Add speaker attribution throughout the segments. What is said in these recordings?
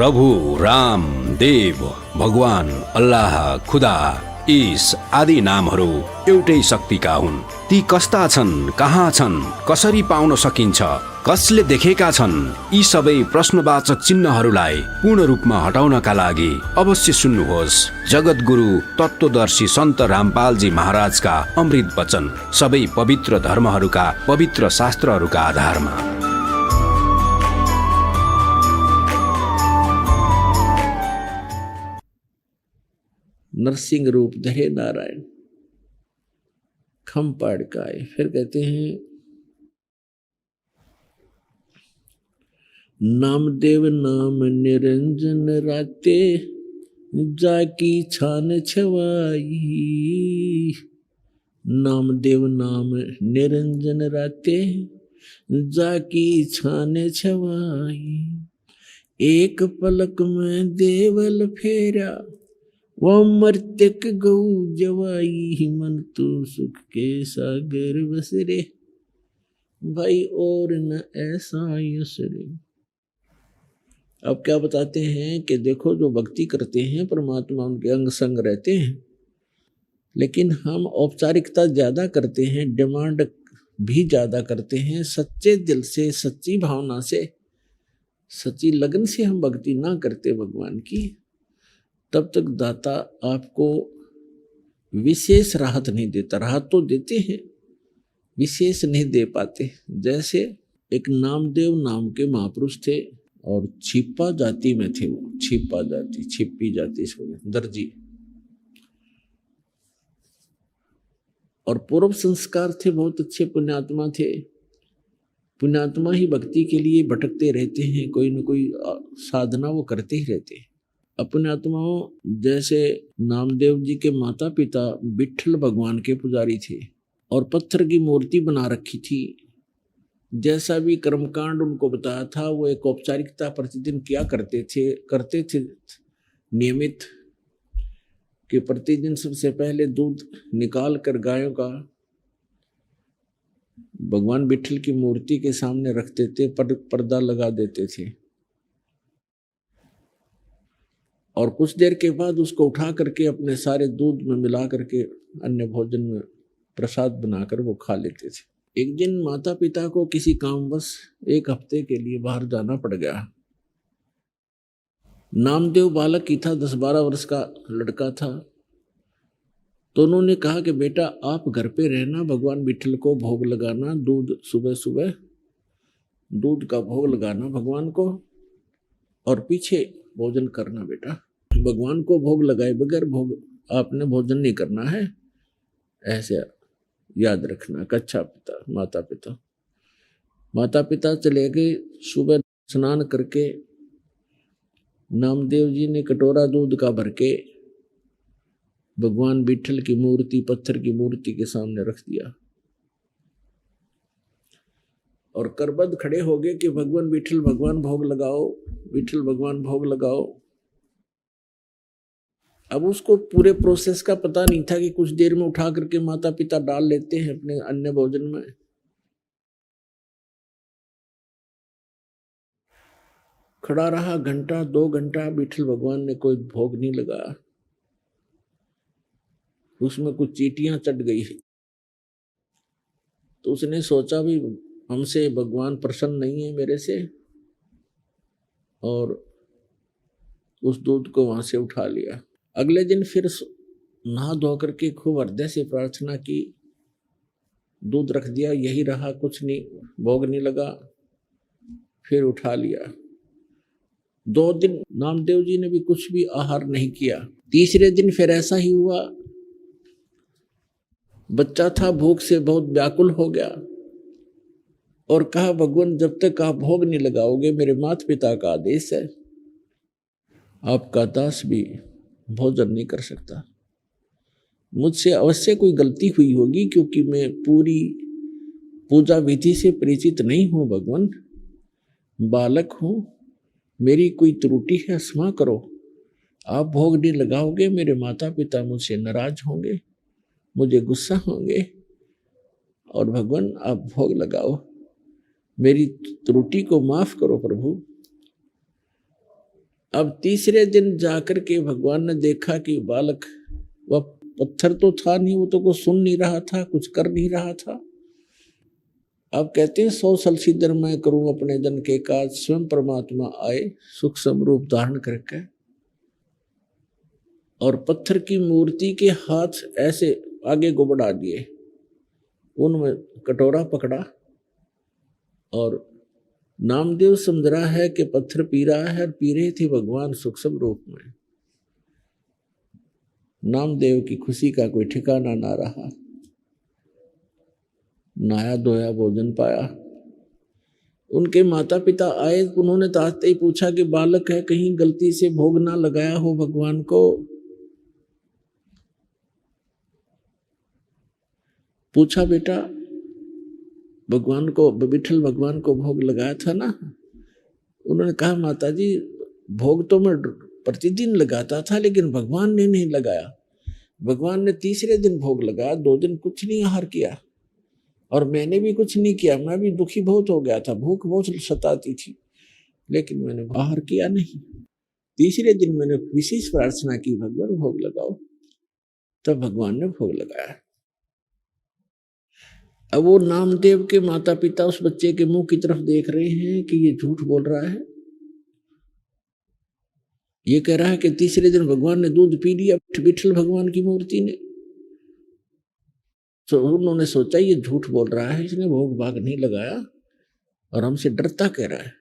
Speaker 1: प्रभु, राम, देव, भगवान, अल्लाह, खुदा, ईश आदि नामहरू एउटै शक्तिका हुन्। ती कस्ता छन्, कहाँ छन्, कसरी पाउन सकिन्छ, कसले देखेका छन्, यी सबै प्रश्नवाचक चिन्हहरूलाई पूर्ण रूपमा हटाउनका लागि अवश्य सुन्नुहोस् जगतगुरु तत्त्वदर्शी सन्त रामपालजी महाराजका अमृत वचन, सबै पवित्र धर्महरूका पवित्र शास्त्रहरूका आधारमा।
Speaker 2: नरसिंह रूप धरे नारायण, खम पाड़ का आए। फिर कहते हैं नामदेव नाम निरंजन राते, जाकी छान छवाई। नामदेव नाम निरंजन राते, जाकी छान छवाई। एक पलक में देवल फेरा, वो मर्त्यक गौ जवाई। मन तो सुख के सागर बसरे, भाई और न ऐसा यसरे। अब क्या बताते हैं कि देखो जो भक्ति करते हैं परमात्मा उनके अंग संग रहते हैं, लेकिन हम औपचारिकता ज्यादा करते हैं, डिमांड भी ज्यादा करते हैं। सच्चे दिल से, सच्ची भावना से, सच्ची लगन से हम भक्ति ना करते भगवान की, तब तक दाता आपको विशेष राहत नहीं देता। राहत तो देते हैं, विशेष नहीं दे पाते। जैसे एक नामदेव नाम के महापुरुष थे और छिपा जाति में थे। वो छिपा जाति, छिपी जाति, इसको दर्जी, और पूर्व संस्कार थे, बहुत अच्छे पुण्यात्मा थे। पुण्यात्मा ही भक्ति के लिए भटकते रहते हैं, कोई न कोई साधना वो करते ही रहते हैं। अपने आत्माओं जैसे नामदेव जी के माता पिता विट्ठल भगवान के पुजारी थे और पत्थर की मूर्ति बना रखी थी। जैसा भी कर्मकांड उनको बताया था वो एक औपचारिकता प्रतिदिन किया करते थे नियमित, कि प्रतिदिन सबसे पहले दूध निकाल कर गायों का भगवान विट्ठल की मूर्ति के सामने रखते थे, पर्दा लगा देते थे, और कुछ देर के बाद उसको उठा करके अपने सारे दूध में मिला करके अन्य भोजन में प्रसाद बनाकर वो खा लेते थे। एक दिन माता पिता को किसी कामवश एक हफ्ते के लिए बाहर जाना पड़ गया। नामदेव बालक ही था, 10-12 वर्ष का लड़का था। तो उन्होंने कहा कि बेटा आप घर पे रहना, भगवान विट्ठल को भोग लगाना, दूध सुबह सुबह दूध का भोग लगाना भगवान को, और पीछे भोजन करना बेटा। भगवान को भोग लगाए बगैर भोग आपने भोजन नहीं करना है, ऐसे याद रखना। कच्छा पिता माता पिता चले गए। सुबह स्नान करके नामदेव जी ने कटोरा दूध का भर के भगवान विट्ठल की मूर्ति, पत्थर की मूर्ति के सामने रख दिया और करबद्ध खड़े हो गए कि भगवान विट्ठल भगवान भोग लगाओ, विट्ठल भगवान भोग लगाओ। अब उसको पूरे प्रोसेस का पता नहीं था कि कुछ देर में उठा करके माता पिता डाल लेते हैं अपने अन्य भोजन में। खड़ा रहा घंटा 2 घंटा, विट्ठल भगवान ने कोई भोग नहीं लगाया। उसमें कुछ चींटियां चढ़ गई, तो उसने सोचा भी हमसे भगवान प्रसन्न नहीं है मेरे से, और उस दूध को वहां से उठा लिया। अगले दिन फिर नहा धो करके खूब हृदय से प्रार्थना की, दूध रख दिया, यही रहा, कुछ नहीं, भोग नहीं लगा, फिर उठा लिया। 2 दिन नामदेव जी ने भी कुछ भी आहार नहीं किया। तीसरे दिन फिर ऐसा ही हुआ। बच्चा था, भूख से बहुत व्याकुल हो गया और कहा भगवान जब तक आप भोग नहीं लगाओगे, मेरे माता पिता का आदेश है, आपका दास भी भोजन नहीं कर सकता। मुझसे अवश्य कोई गलती हुई होगी, क्योंकि मैं पूरी पूजा विधि से परिचित नहीं हूं भगवान, बालक हूं, मेरी कोई त्रुटि है, क्षमा करो। आप भोग नहीं लगाओगे, मेरे माता पिता मुझसे नाराज होंगे, मुझे गुस्सा होंगे, और भगवान आप भोग लगाओ, मेरी त्रुटि को माफ करो प्रभु। अब तीसरे दिन जाकर के भगवान ने देखा कि बालक, वह पत्थर तो था नहीं, वो तो कुछ सुन नहीं रहा था, कुछ कर नहीं रहा था। अब कहते हैं 100 साल सीधर मैं करूं अपने जन के काज, स्वयं परमात्मा आए सूक्ष्म रूप धारण करके और पत्थर की मूर्ति के हाथ ऐसे आगे को बढ़ा दिए, उनमें कटोरा पकड़ा और नामदेव समझ रहा है कि पत्थर पी रहा है, और पी रहे थे भगवान सूक्ष्म रूप में। नामदेव की खुशी का कोई ठिकाना ना रहा। नहाया धोया भोजन पाया। उनके माता पिता आए, उन्होंने तो आते ही पूछा कि बालक है, कहीं गलती से भोग ना लगाया हो भगवान को। पूछा बेटा भगवान को, विठल भगवान को भोग लगाया था ना? उन्होंने कहा माता जी भोग तो मैं प्रतिदिन लगाता था, लेकिन भगवान ने नहीं लगाया। भगवान ने तीसरे दिन भोग लगाया, 2 दिन कुछ नहीं आहार किया, और मैंने भी कुछ नहीं किया। मैं भी दुखी बहुत हो गया था, भूख बहुत सताती थी, लेकिन मैंने आहार किया नहीं। तीसरे दिन मैंने विशेष प्रार्थना की, भगवान भोग लगाओ, तब भगवान ने भोग लगाया। अब वो नामदेव के माता पिता उस बच्चे के मुंह की तरफ देख रहे हैं कि ये झूठ बोल रहा है। ये कह रहा है कि तीसरे दिन भगवान ने दूध पी लिया, विठल भगवान की मूर्ति ने। तो उन्होंने सोचा ये झूठ बोल रहा है, इसने भोग भाग नहीं लगाया और हमसे डरता कह रहा है।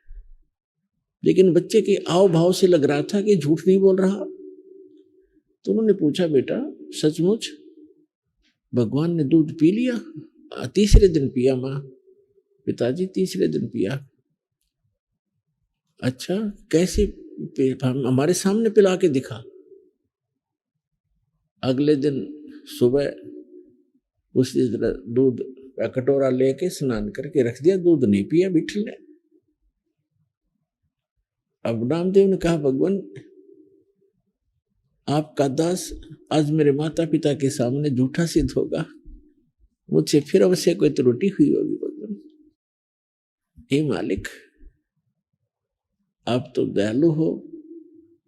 Speaker 2: लेकिन बच्चे के आव भाव से लग रहा था कि झूठ नहीं बोल रहा। तो उन्होंने पूछा बेटा सचमुच भगवान ने दूध पी लिया? तीसरे दिन पिया माँ। पिताजी तीसरे दिन पिया। अच्छा कैसे? हमारे सामने पिला के दिखा। अगले दिन सुबह उसी तरह दूध का कटोरा लेके स्नान करके रख दिया, दूध नहीं पिया विठल ने। अब नामदेव ने कहा भगवान आपका दास आज मेरे माता पिता के सामने झूठा सिद्ध होगा, मुझसे फिर अवश्य कोई त्रुटि हुई होगी। भगवान हे मालिक आप तो दयालु हो,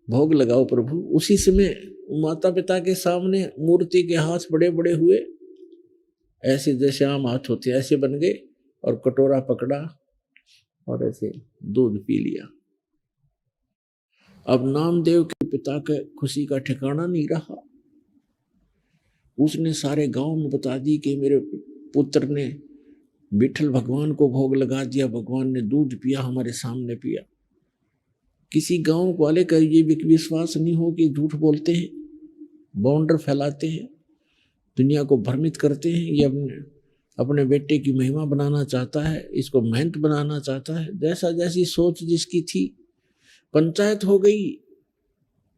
Speaker 2: भोग लगाओ प्रभु। उसी समय माता पिता के सामने मूर्ति के हाथ बड़े बड़े हुए, ऐसे जैसे आम हाथ होते ऐसे बन गए, और कटोरा पकड़ा और ऐसे दूध पी लिया। अब नामदेव के पिता के खुशी का ठिकाना नहीं रहा। उसने सारे गांव में बता दी कि मेरे पुत्र ने विठल भगवान को भोग लगा दिया, भगवान ने दूध पिया, हमारे सामने पिया। किसी गांव वाले का ये विश्वास नहीं हो कि झूठ बोलते हैं, बाउंडर फैलाते हैं, दुनिया को भ्रमित करते हैं। ये अपने बेटे की महिमा बनाना चाहता है, इसको महंत बनाना चाहता है। जैसा जैसी सोच जिसकी थी, पंचायत हो गई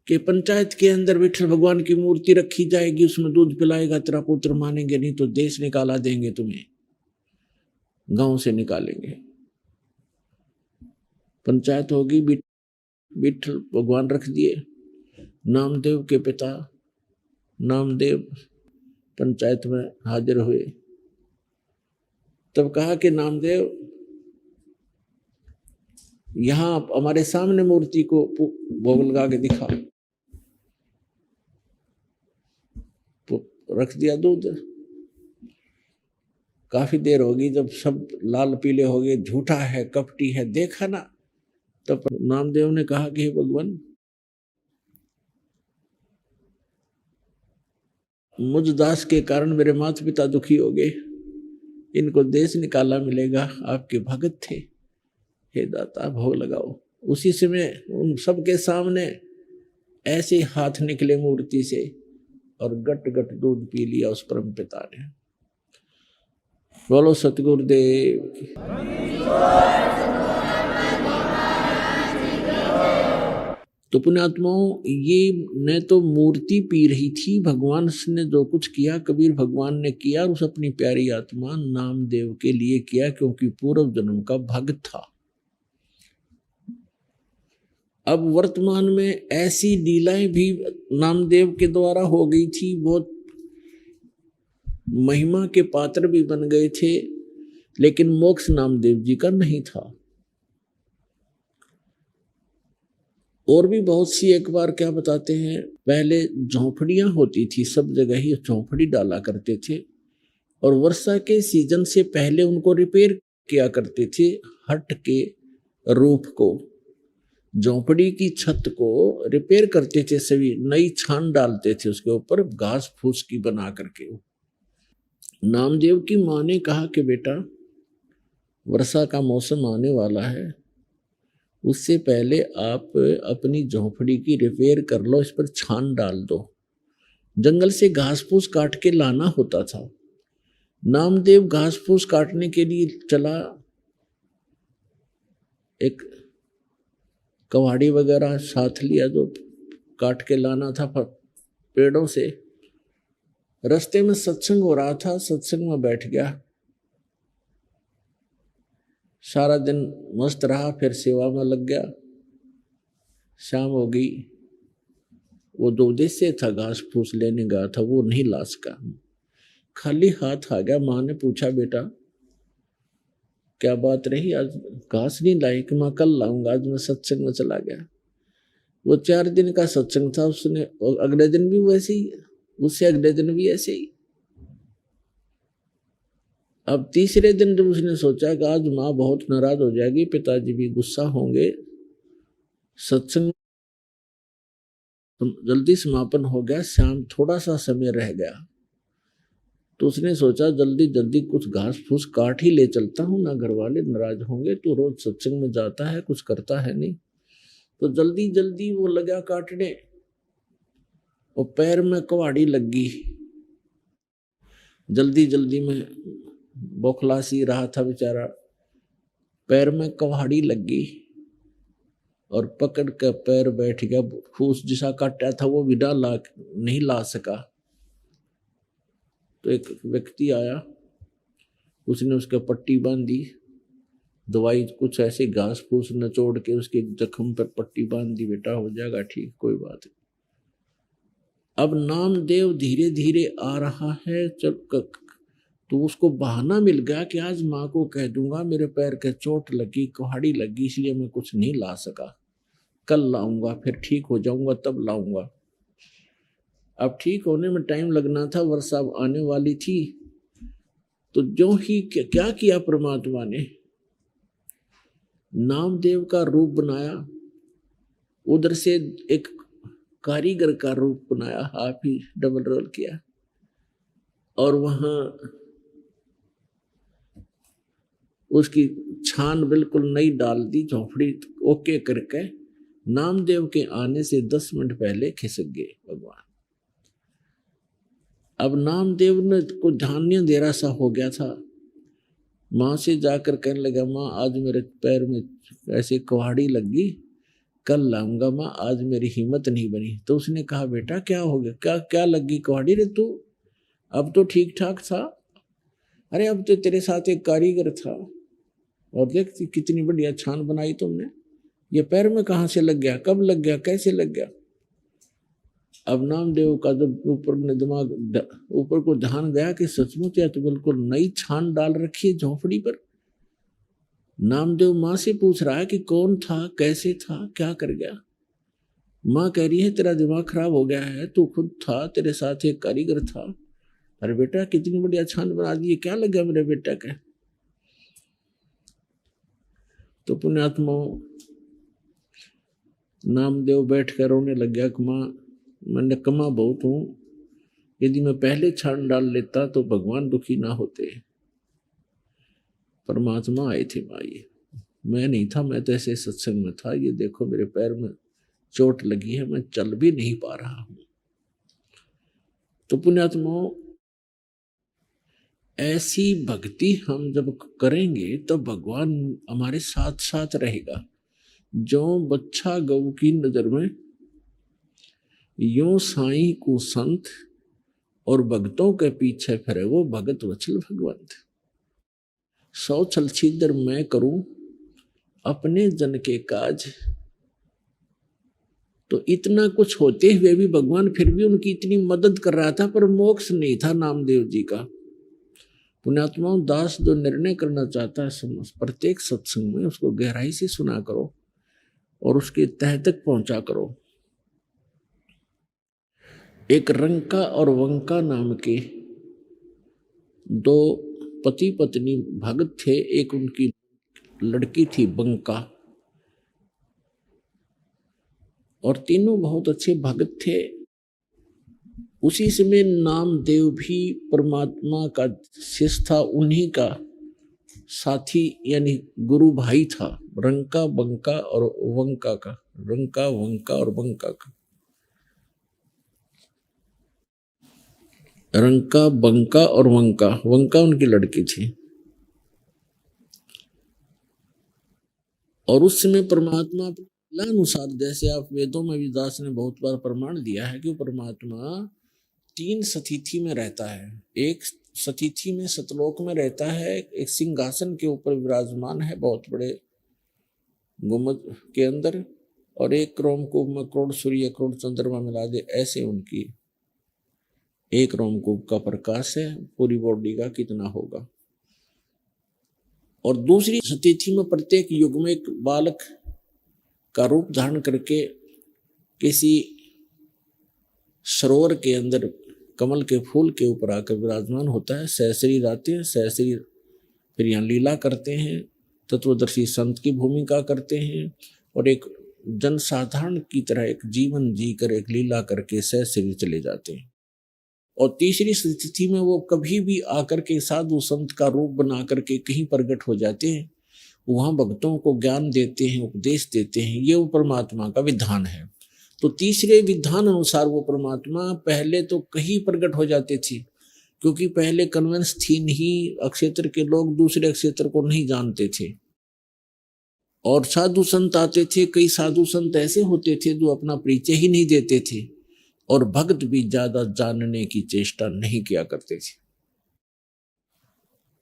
Speaker 2: कि पंचायत के अंदर विठल भगवान की मूर्ति रखी जाएगी, उसमें दूध पिलाएगा तेरा पुत्र, मानेंगे नहीं तो देश निकाला देंगे, तुम्हें गांव से निकालेंगे। पंचायत होगी, विठल भगवान रख दिए। नामदेव के पिता नामदेव पंचायत में हाजिर हुए। तब कहा कि नामदेव यहां हमारे सामने मूर्ति को भोग लगा के दिखा। रख दिया दूध। काफी देर होगी, जब सब लाल पीले हो गए, झूठा है कपटी है, देखा ना, तब नामदेव ने कहा कि हे भगवान मुझ दास के कारण मेरे माता पिता दुखी हो गए, इनको देश निकाला मिलेगा, आपके भगत थे, हे दाता भोग लगाओ। उसी समय उन सबके सामने ऐसे हाथ निकले मूर्ति से और गट गट दूध पी लिया उस परम पिता ने। बोलो सतगुरुदेव की। तो पुण्यात्माओं, ये न तो मूर्ति पी रही थी, भगवान ने जो कुछ किया कबीर भगवान ने किया, उस अपनी प्यारी आत्मा नामदेव के लिए किया, क्योंकि पूर्व जन्म का भक्त था। अब वर्तमान में ऐसी लीलाएं भी नामदेव के द्वारा हो गई थी, बहुत महिमा के पात्र भी बन गए थे, लेकिन मोक्ष नामदेव जी का नहीं था। और भी बहुत सी, एक बार क्या बताते हैं, पहले झोंपड़ियां होती थी, सब जगह ही झोंपड़ी डाला करते थे, और वर्षा के सीजन से पहले उनको रिपेयर किया करते थे। हट के रूफ को, झोंपड़ी की छत को रिपेयर करते थे सभी, नई छान डालते थे उसके ऊपर घास फूस की बना करके। नामदेव की माँ ने कहा कि बेटा वर्षा का मौसम आने वाला है, उससे पहले आप अपनी झोंपड़ी की रिपेयर कर लो, इस पर छान डाल दो। जंगल से घास फूस काट के लाना होता था। नामदेव घास फूस काटने के लिए चला, एक कवाड़ी वगैरह साथ लिया जो काट के लाना था पेड़ों से। रास्ते में सत्संग हो रहा था, सत्संग में बैठ गया, सारा दिन मस्त रहा, फिर सेवा में लग गया। शाम हो गई, वो दो उद्देश्य था, घास फूस लेने गया था, वो नहीं ला सका, खाली हाथ आ गया। माँ ने पूछा बेटा क्या बात रही, आज घास नहीं लाई? कि मैं कल लाऊंगा, आज मैं सत्संग में चला गया। वो 4 दिन का सत्संग था, उसने अगले दिन भी वैसे ही, उससे अगले दिन भी ऐसे ही। अब तीसरे दिन जब उसने सोचा कि आज माँ बहुत नाराज हो जाएगी, पिताजी भी गुस्सा होंगे, सत्संग जल्दी समापन हो गया, शाम थोड़ा सा समय रह गया, तो उसने सोचा जल्दी जल्दी कुछ घास फूस काट ही ले चलता हूँ, ना घर वाले नाराज होंगे, तो रोज सत्संग में जाता है, कुछ करता है नहीं। तो जल्दी जल्दी वो लगा काटने, और पैर में कुहाड़ी लग गई। जल्दी जल्दी में बौखला सी रहा था बेचारा, पैर में कुहाड़ी लग गई और पकड़ कर पैर बैठ गया। फूस जिसा काटा था वो भी नहीं ला सका। तो एक व्यक्ति आया, उसने उसका पट्टी बांधी, दवाई कुछ ऐसे घास फूस नचोड़ के उसके जख्म पर पट्टी बांध दी, बेटा हो जाएगा ठीक, कोई बात नहीं। अब नामदेव धीरे धीरे आ रहा है, तो उसको बहाना मिल गया कि आज माँ को कह दूंगा मेरे पैर के चोट लगी, कुहाड़ी लगी, इसलिए मैं कुछ नहीं ला सका, कल लाऊंगा, फिर ठीक हो जाऊंगा तब लाऊंगा। अब ठीक होने में टाइम लगना था, वर्षा आने वाली थी। तो जो ही क्या किया परमात्मा ने, नामदेव का रूप बनाया, उधर से एक कारीगर का रूप बनाया, आप ही डबल रोल किया, और वहां उसकी छान बिल्कुल नई डाल दी, झोंपड़ी ओके करके। नामदेव के आने से 10 मिनट पहले खिसक गए भगवान। अब नामदेव ने को ध्यान नहीं दे रहा सा हो गया था। माँ से जाकर कहने लगा, माँ आज मेरे पैर में ऐसे कुहाड़ी लगी, कल लाऊंगा माँ, आज मेरी हिम्मत नहीं बनी। तो उसने कहा बेटा क्या हो गया, क्या क्या लगी कुहाड़ी रे तू, अब तो ठीक ठाक था। अरे अब तो तेरे साथ एक कारीगर था, और देख कितनी बढ़िया छान बनाई तुमने, ये पैर में कहाँ से लग गया, कब लग गया, कैसे लग गया। अब नामदेव का जब ऊपर को ध्यान गया कि सचमुच या तो बिल्कुल नई छान डाल रखी है झोंपड़ी पर। नामदेव माँ से पूछ रहा है कि कौन था, कैसे था, क्या कर गया। माँ कह रही है तेरा दिमाग खराब हो गया है, तू खुद था, तेरे साथ एक कारीगर था। अरे बेटा कितनी बढ़िया छान बना दी, क्या लग गया मेरे बेटा का। तो पुण्यात्मा नामदेव बैठ कर रोने लग गया कि माँ मैं निकम्मा बहुत हूँ, यदि मैं पहले छान डाल लेता तो भगवान दुखी ना होते। परमात्मा आए थे माँ, ये मैं नहीं था, मैं तो ऐसे सत्संग में था, ये देखो मेरे पैर में चोट लगी है, मैं चल भी नहीं पा रहा हूँ। तो पुण्यात्मा ऐसी भक्ति हम जब करेंगे तो भगवान हमारे साथ साथ रहेगा। जो बच्चा गऊ की नजर में, यो साईं को संत, और भक्तों के पीछे फिरे वो भगत वत्सल भगवंत। 100 छल छिद्र मैं करूं अपने जन के काज। तो इतना कुछ होते हुए भी भगवान फिर भी उनकी इतनी मदद कर रहा था, पर मोक्ष नहीं था नामदेव जी का। पुण्यात्माओं दास जो निर्णय करना चाहता है प्रत्येक सत्संग में उसको गहराई से सुना करो, और उसके तह तक पहुंचा करो। एक रंका और वंका नाम के दो पति पत्नी भगत थे। एक उनकी लड़की थी बंका, और तीनों बहुत अच्छे भगत थे। उसी समय नामदेव भी परमात्मा का शिष्य था, उन्हीं का साथी यानी गुरु भाई था। रंका बंका और वंका का, रंका वंका और बंका का, रंका बंका और वंका, वंका उनकी लड़की थी। और उस समय परमात्मा अनुसार, जैसे आप वेदों में भी दास ने बहुत बार प्रमाण दिया है कि वो परमात्मा 3 सतिथि में रहता है। एक सतिथि में सतलोक में रहता है, एक सिंहासन के ऊपर विराजमान है बहुत बड़े गुम्बद के अंदर, और एक रोमकूप में करोड़ सूर्य करोड़ चंद्रमा मिला दे ऐसे उनकी एक रोमकूप का प्रकाश है। पूरी बॉडी का कितना होगा। और दूसरी सतिथि में प्रत्येक युग में एक बालक का रूप धारण करके किसी सरोवर के अंदर कमल के फूल के ऊपर आकर विराजमान होता है। सहस्री आते हैं, सहस्री फिर यहाँ लीला करते हैं, तत्वदर्शी संत की भूमिका करते हैं, और एक जनसाधारण की तरह एक जीवन जीकर एक लीला करके सहस्री चले जाते हैं। और तीसरी स्थिति में वो कभी भी आकर के साधु संत का रूप बना करके कहीं प्रकट हो जाते हैं, वहां भक्तों को ज्ञान देते हैं, उपदेश देते हैं। ये वो परमात्मा का विधान है। तो तीसरे विधान अनुसार वो परमात्मा पहले तो कहीं प्रकट हो जाते थे, क्योंकि पहले कन्वेंस थी नहीं, अक्षेत्र के लोग दूसरे अक्षेत्र को नहीं जानते थे, और साधु संत आते थे। कई साधु संत ऐसे होते थे जो अपना परिचय ही नहीं देते थे, और भक्त भी ज्यादा जानने की चेष्टा नहीं किया करते थे।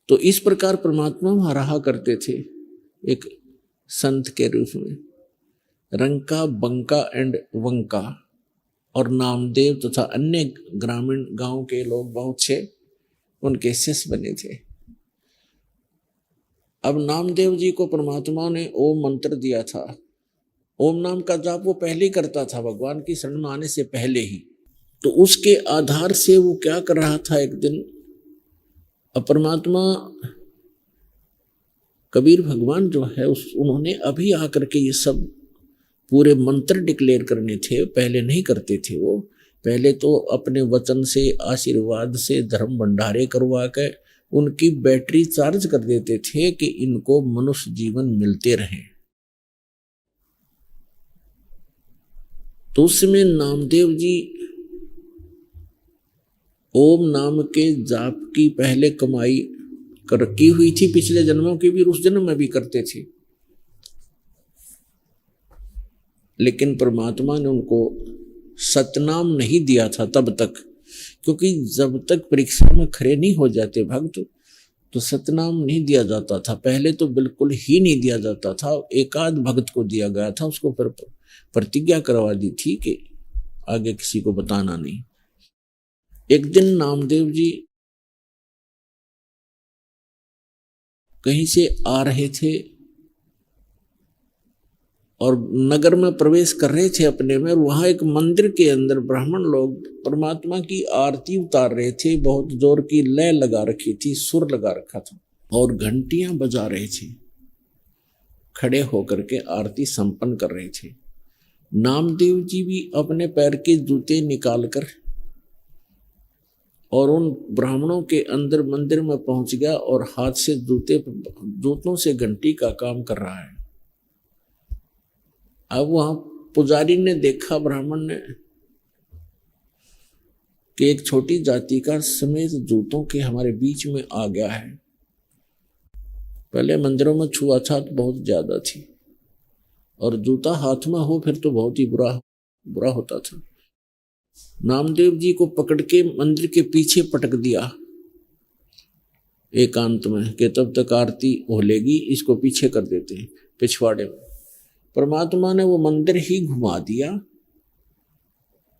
Speaker 2: तो इस प्रकार परमात्मा वहां रहा करते थे एक संत के रूप में। रंका बंका एंड वंका और नामदेव तथा अन्य ग्रामीण गांव के लोग बहुत से उनके शिष्य बने थे। अब नामदेव जी को परमात्मा ने ओम मंत्र दिया था। ओम नाम का जाप वो पहले ही करता था, भगवान की शरण में आने से पहले ही। तो उसके आधार से वो क्या कर रहा था, एक दिन परमात्मा कबीर भगवान जो है उन्होंने अभी आकर के ये सब पूरे मंत्र डिक्लेयर करने थे, पहले नहीं करते थे वो। पहले तो अपने वचन से, आशीर्वाद से, धर्म भंडारे करवा के उनकी बैटरी चार्ज कर देते थे कि इनको मनुष्य जीवन मिलते रहे। तो उसमें नामदेव जी ओम नाम के जाप की पहले कमाई की हुई थी, पिछले जन्मों की भी, उस जन्म में भी करते थे। लेकिन परमात्मा ने उनको सतनाम नहीं दिया था तब तक, क्योंकि जब तक परीक्षा में खड़े नहीं हो जाते भक्त तो सतनाम नहीं दिया जाता था। पहले तो बिल्कुल ही नहीं दिया जाता था, एकाध भक्त को दिया गया था, उसको फिर प्रतिज्ञा करवा दी थी कि आगे किसी को बताना नहीं। एक दिन नामदेव जी कहीं से आ रहे थे और नगर में प्रवेश कर रहे थे अपने में, और वहां एक मंदिर के अंदर ब्राह्मण लोग परमात्मा की आरती उतार रहे थे। बहुत जोर की लय लगा रखी थी, सुर लगा रखा था, और घंटियां बजा रहे थे, खड़े होकर के आरती संपन्न कर रहे थे। नामदेव जी भी अपने पैर के जूते निकालकर और उन ब्राह्मणों के अंदर मंदिर में पहुंच गया और हाथ से जूतों से घंटी का काम कर रहा है। अब वहां पुजारी ने देखा, ब्राह्मण ने, कि एक छोटी जाति का समेत जूतों के हमारे बीच में आ गया है। पहले मंदिरों में छुआछूत बहुत ज्यादा थी, और जूता हाथ में हो फिर तो बहुत ही बुरा होता था। नामदेव जी को पकड़ के मंदिर के पीछे पटक दिया एकांत में, कि तब तक आरती हो लेगी, इसको पीछे कर देते हैं पिछवाड़े में। परमात्मा ने वो मंदिर ही घुमा दिया।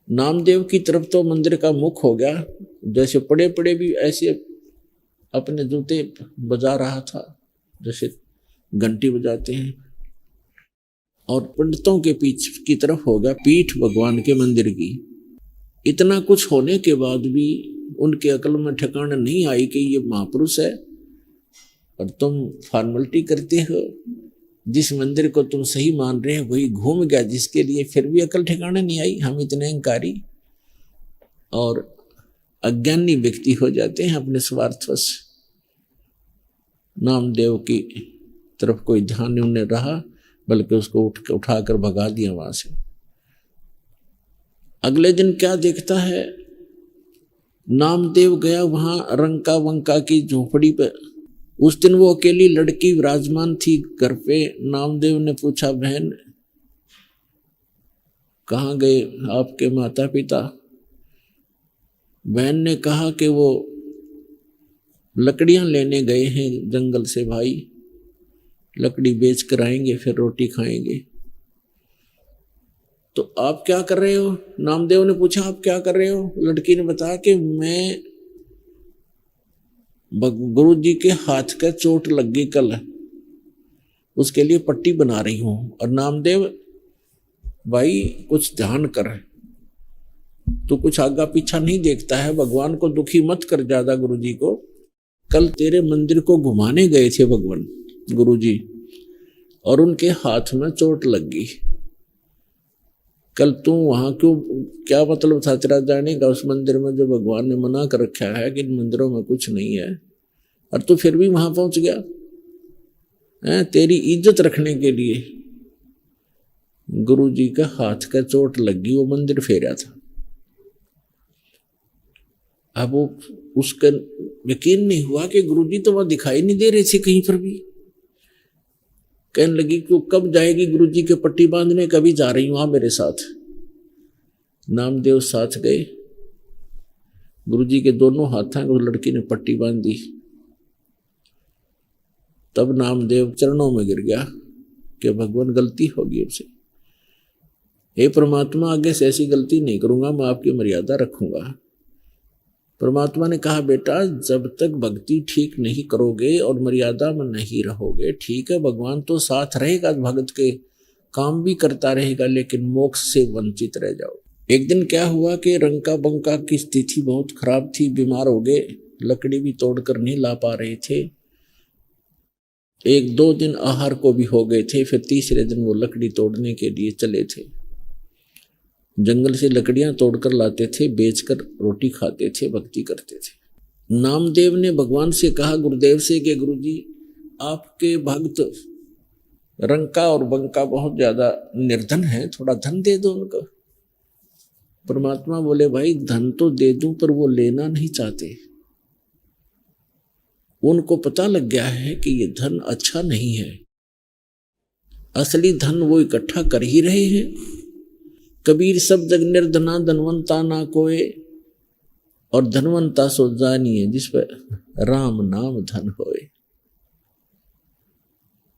Speaker 2: नामदेव की तरफ तो मंदिर का मुख हो गया, जैसे पड़े पड़े भी ऐसे अपने जूते बजा रहा था, जैसे घंटी बजाते हैं। और पंडितों के पीछे की तरफ होगा पीठ भगवान के मंदिर की। इतना कुछ होने के बाद भी उनके अकल में ठिकाना नहीं आई कि ये महापुरुष है, और तुम फॉर्मेलिटी करते हो। जिस मंदिर को तुम सही मान रहे हो वही घूम गया जिसके लिए, फिर भी अकल ठिकाना नहीं आई। हम इतने अहंकारी और अज्ञानी व्यक्ति हो जाते हैं अपने स्वार्थवश। नामदेव की तरफ कोई ध्यान नहीं उन्हें रहा, बल्कि उसको उठाकर भगा दिया वहां से। अगले दिन क्या देखता है, नामदेव गया वहां रंका वंका की झोपड़ी पे। उस दिन वो अकेली लड़की विराजमान थी घर पे। नामदेव ने पूछा, बहन कहाँ गए आपके माता पिता? बहन ने कहा कि वो लकड़ियां लेने गए हैं जंगल से भाई, लकड़ी बेच कर आएंगे फिर रोटी खाएंगे। तो आप क्या कर रहे हो? नामदेव ने पूछा, आप क्या कर रहे हो? लड़की ने बताया कि मैं गुरु जी के हाथ का चोट लग गई कल, उसके लिए पट्टी बना रही हूं। और नामदेव, भाई कुछ ध्यान कर, तू कुछ आगा पीछा नहीं देखता है, भगवान को दुखी मत कर ज्यादा गुरु जी को। कल तेरे मंदिर को घुमाने गए थे भगवान गुरु जी, और उनके हाथ में चोट लग गई। कल तू वहां क्यों, क्या मतलब था तेरा जाने का उस मंदिर में जो भगवान ने मना कर रखा है कि इन मंदिरों में कुछ नहीं है, और तू फिर भी वहां पहुंच गया है? तेरी इज्जत रखने के लिए गुरु जी का हाथ का चोट लगी, वो मंदिर फेरा था। अब वो उसका यकीन नहीं हुआ कि गुरु जी तो वहां दिखाई नहीं दे रहे थे कहीं पर भी। कहने लगी कि कब जाएगी गुरु जी के पट्टी बांधने? कभी जा रही हूं, आ मेरे साथ। नामदेव साथ गए। गुरु जी के दोनों हाथों को लड़की ने पट्टी बांध दी। तब नामदेव चरणों में गिर गया कि भगवान गलती होगी हमसे, हे परमात्मा आगे से ऐसी गलती नहीं करूंगा, मैं आपकी मर्यादा रखूंगा। परमात्मा ने कहा, बेटा जब तक भक्ति ठीक नहीं करोगे और मर्यादा में नहीं रहोगे, ठीक है भगवान तो साथ रहेगा, भगत के काम भी करता रहेगा, लेकिन मोक्ष से वंचित रह जाओ। एक दिन क्या हुआ कि रंका बंका की स्थिति बहुत खराब थी, बीमार हो गए, लकड़ी भी तोड़कर नहीं ला पा रहे थे। एक दो दिन आहार को भी हो गए थे, फिर तीसरे दिन वो लकड़ी तोड़ने के लिए चले थे। जंगल से लकड़ियां तोड़कर लाते थे, बेचकर रोटी खाते थे, भक्ति करते थे। नामदेव ने भगवान से कहा, गुरुदेव से, कि गुरुजी आपके भक्त रंका और बंका बहुत ज्यादा निर्धन है, थोड़ा धन दे दो उनको। परमात्मा बोले, भाई धन तो दे दूं पर वो लेना नहीं चाहते। उनको पता लग गया है कि ये धन अच्छा नहीं है, असली धन वो इकट्ठा कर ही रहे हैं। कबीर सब जग निर्धना धनवंता ना कोय, और धनवंता सो जानिए जिस पर राम नाम धन होए।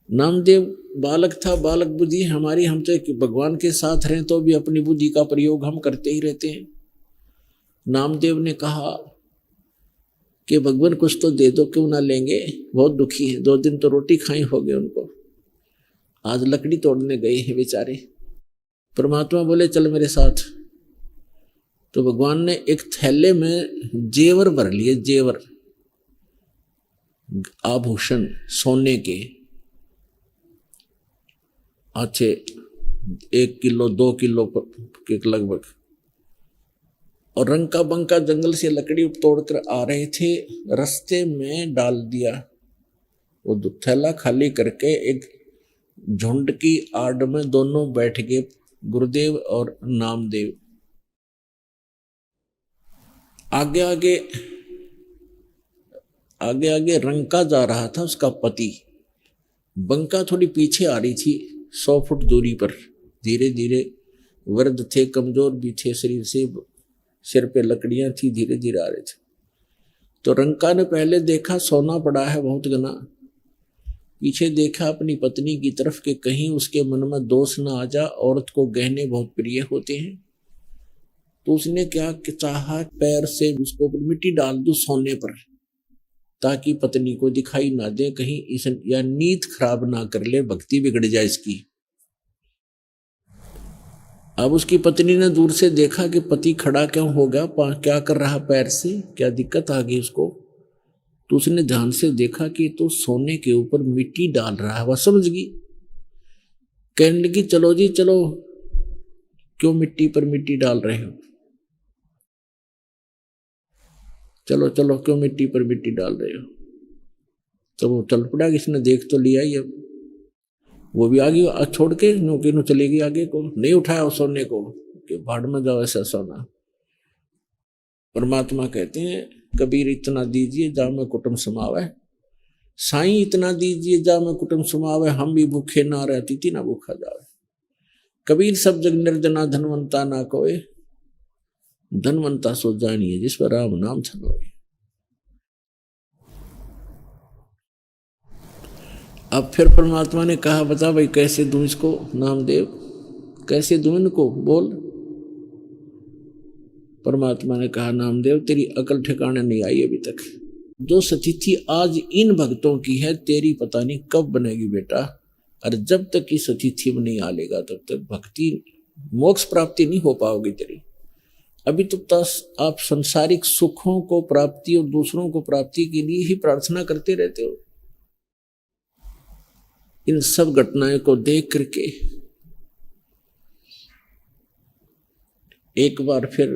Speaker 2: नामदेव बालक था, बालक बुद्धि हमारी, हम चाहे भगवान के साथ रहें तो भी अपनी बुद्धि का प्रयोग हम करते ही रहते हैं। नामदेव ने कहा कि भगवान कुछ तो दे दो, क्यों ना लेंगे, बहुत दुखी है, 2 दिन तो रोटी खाई हो गए उनको, आज लकड़ी तोड़ने गए हैं बेचारे। परमात्मा बोले, चल मेरे साथ। तो भगवान ने एक थैले में जेवर भर लिए, जेवर आभूषण सोने के अच्छे, 1 किलो 2 किलो के लगभग। और रंका बंका जंगल से लकड़ी तोड़कर आ रहे थे, रास्ते में डाल दिया। वो थैला खाली करके एक झुंड की आड़ में दोनों बैठ गए, गुरुदेव और नामदेव। आगे आगे आगे आगे रंका जा रहा था, उसका पति। बंका थोड़ी पीछे आ रही थी, 100 फुट दूरी पर। धीरे धीरे, वृद्ध थे, कमजोर भी थे शरीर से, सिर पे लकड़ियां थी, धीरे धीरे आ रहे थे। तो रंका ने पहले देखा सोना पड़ा है बहुत घना, पीछे देखा अपनी पत्नी की तरफ कि कहीं उसके मन में दोष ना आ जा, औरत को गहने बहुत प्रिय होते हैं। तो उसने क्या चाहा, पैर से उसको मिट्टी डाल दो सोने पर, ताकि पत्नी को दिखाई ना दे, कहीं इस या नीयत खराब ना कर ले, भक्ति बिगड़ जाए इसकी। अब उसकी पत्नी ने दूर से देखा कि पति खड़ा क्यों हो गया, क्या कर रहा पैर से, क्या दिक्कत आ गई उसको। तो उसने ध्यान से देखा कि तो सोने के ऊपर मिट्टी डाल रहा है। वह समझ गई, कहने लगी चलो जी चलो, क्यों मिट्टी पर मिट्टी डाल रहे हो, चलो चलो क्यों मिट्टी पर मिट्टी डाल रहे हो। तो वो चल पड़ा, किसने देख तो लिया ही। अब वो भी आगे छोड़ के नो चली गई आगे को, नहीं उठाया उस सोने को कि भाड़ में जाओ ऐसा सोना। परमात्मा कहते हैं कबीर इतना दीजिए जा में कुटुंब समावे, साईं इतना दीजिए जा में कुटुंब समावे, हम भी भूखे ना रहती थी ना भूखा जावे। कबीर सब जग निर्जना धनवंता ना कोई, धनवंता सो जानिए जिस पर राम नाम छनोए। अब फिर परमात्मा ने कहा बता भाई कैसे दूं इसको, नामदेव कैसे दूं इनको, बोल। परमात्मा ने कहा नामदेव तेरी अकल ठिकाने नहीं आई अभी तक। जो सतिथि आज इन भक्तों की है तेरी पता नहीं कब बनेगी बेटा, और जब तक इस अतिथि में नहीं आलेगा तब तक भक्ति मोक्ष प्राप्ति नहीं हो पाओगी तेरी। अभी तो आप संसारिक सुखों को प्राप्ति और दूसरों को प्राप्ति के लिए ही प्रार्थना करते रहते हो। इन सब घटनाएं को देख करके एक बार फिर,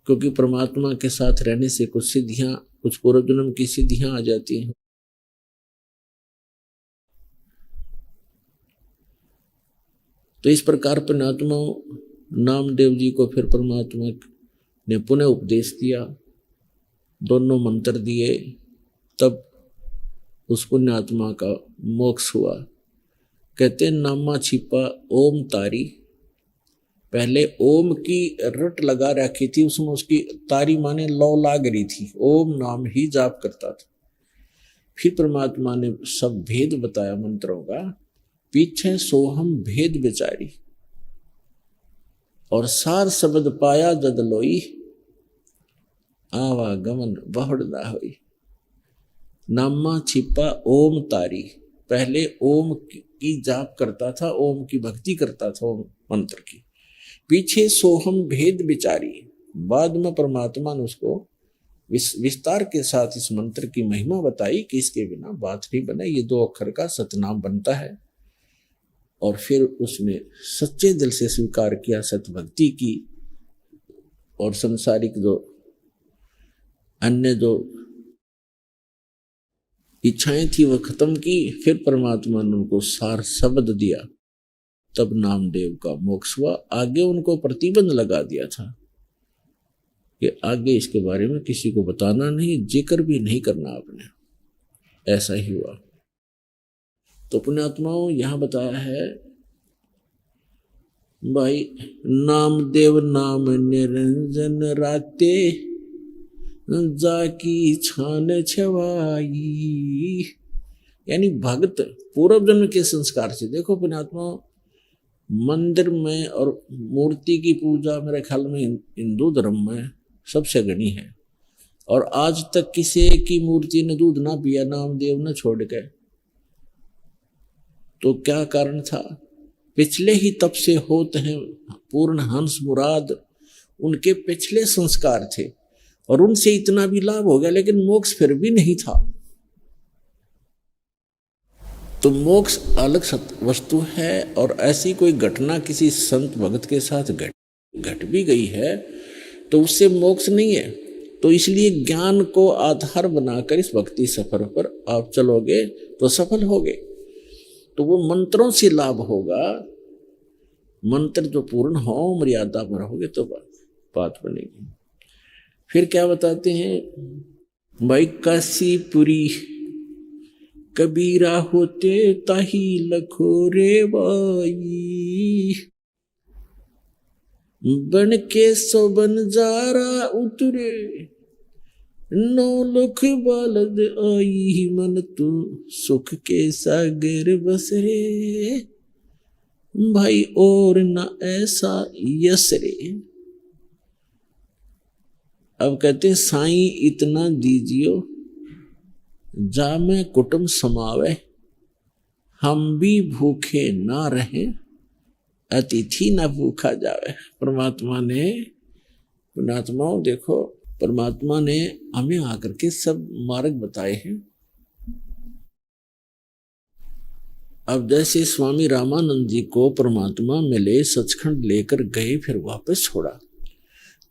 Speaker 2: क्योंकि परमात्मा के साथ रहने से कुछ सिद्धियां, कुछ पूर्व जन्म की सिद्धियां आ जाती हैं। तो इस प्रकार परमात्मा नामदेव जी को फिर परमात्मा ने पुनः उपदेश दिया, दोनों मंत्र दिए, तब उस पुण्यात्मा का मोक्ष हुआ। कहते नामा छिपा ओम तारी, पहले ओम की रट लगा रखी थी उसमें, उसकी तारी माने लौ लाग रही थी, ओम नाम ही जाप करता था। फिर परमात्मा ने सब भेद बताया मंत्रों का, पीछे सोहम भेद विचारी, और सार शब्द पाया जद लोई, आवागमन बहुड़ ना होई। नामा छिपा ओम तारी, पहले ओम की जाप करता था, ओम की भक्ति करता था, ओम मंत्र की। पीछे सोहम भेद विचारी, बाद में परमात्मा ने उसको विस्तार के साथ इस मंत्र की महिमा बताई कि इसके बिना बात नहीं बने, ये 2 अक्षर का सतनाम बनता है। और फिर उसने सच्चे दिल से स्वीकार किया सत भक्ति की, और संसारिक जो अन्य जो इच्छाएं थी वह खत्म की। फिर परमात्मा ने उनको सार शब्द दिया, तब नामदेव का मोक्ष हुआ। आगे उनको प्रतिबंध लगा दिया था कि आगे इसके बारे में किसी को बताना नहीं, जिक्र भी नहीं करना आपने। ऐसा ही हुआ। तो पुण्यात्माओं यहां बताया है भाई, नामदेव नाम निरंजन राते, जाकी छान छवाई। यानी भक्त पूर्व जन्म के संस्कार से, देखो पुण्यात्मा मंदिर में और मूर्ति की पूजा मेरे ख्याल में हिंदू धर्म में सबसे गणी है, और आज तक किसी की मूर्ति ने दूध ना पिया नामदेव ने छोड़ के। तो क्या कारण था? पिछले ही तप से होते हैं पूर्ण हंस मुराद, उनके पिछले संस्कार थे और उनसे इतना भी लाभ हो गया, लेकिन मोक्ष फिर भी नहीं था। तो मोक्ष अलग वस्तु है, और ऐसी कोई घटना किसी संत भगत के साथ घट भी गई है तो उससे मोक्ष नहीं है। तो इसलिए ज्ञान को आधार बनाकर इस भक्ति सफर पर आप चलोगे तो सफल होगे। तो वो मंत्रों से लाभ होगा, मंत्र जो पूर्ण हो मर्यादा में रहोगे तो बात बनेगी। फिर क्या बताते हैं भाई, काशीपुरी कबीरा होते ताही लखोरे बाई, बन के सो बंजारा उतरे, 9 लख बालद आई, मन तू सुख के सागर बसरे, भाई और न ऐसा यसरे। अब कहते साईं इतना दीजियो जा में कुटुंब समावे, हम भी भूखे ना रहे अतिथि न भूखा जावे। परमात्मा ने, पुण्यात्माओं देखो, परमात्मा ने हमें आकर के सब मार्ग बताए हैं। अब जैसे स्वामी रामानंद जी को परमात्मा मिले, सचखंड लेकर गए, फिर वापस छोड़ा,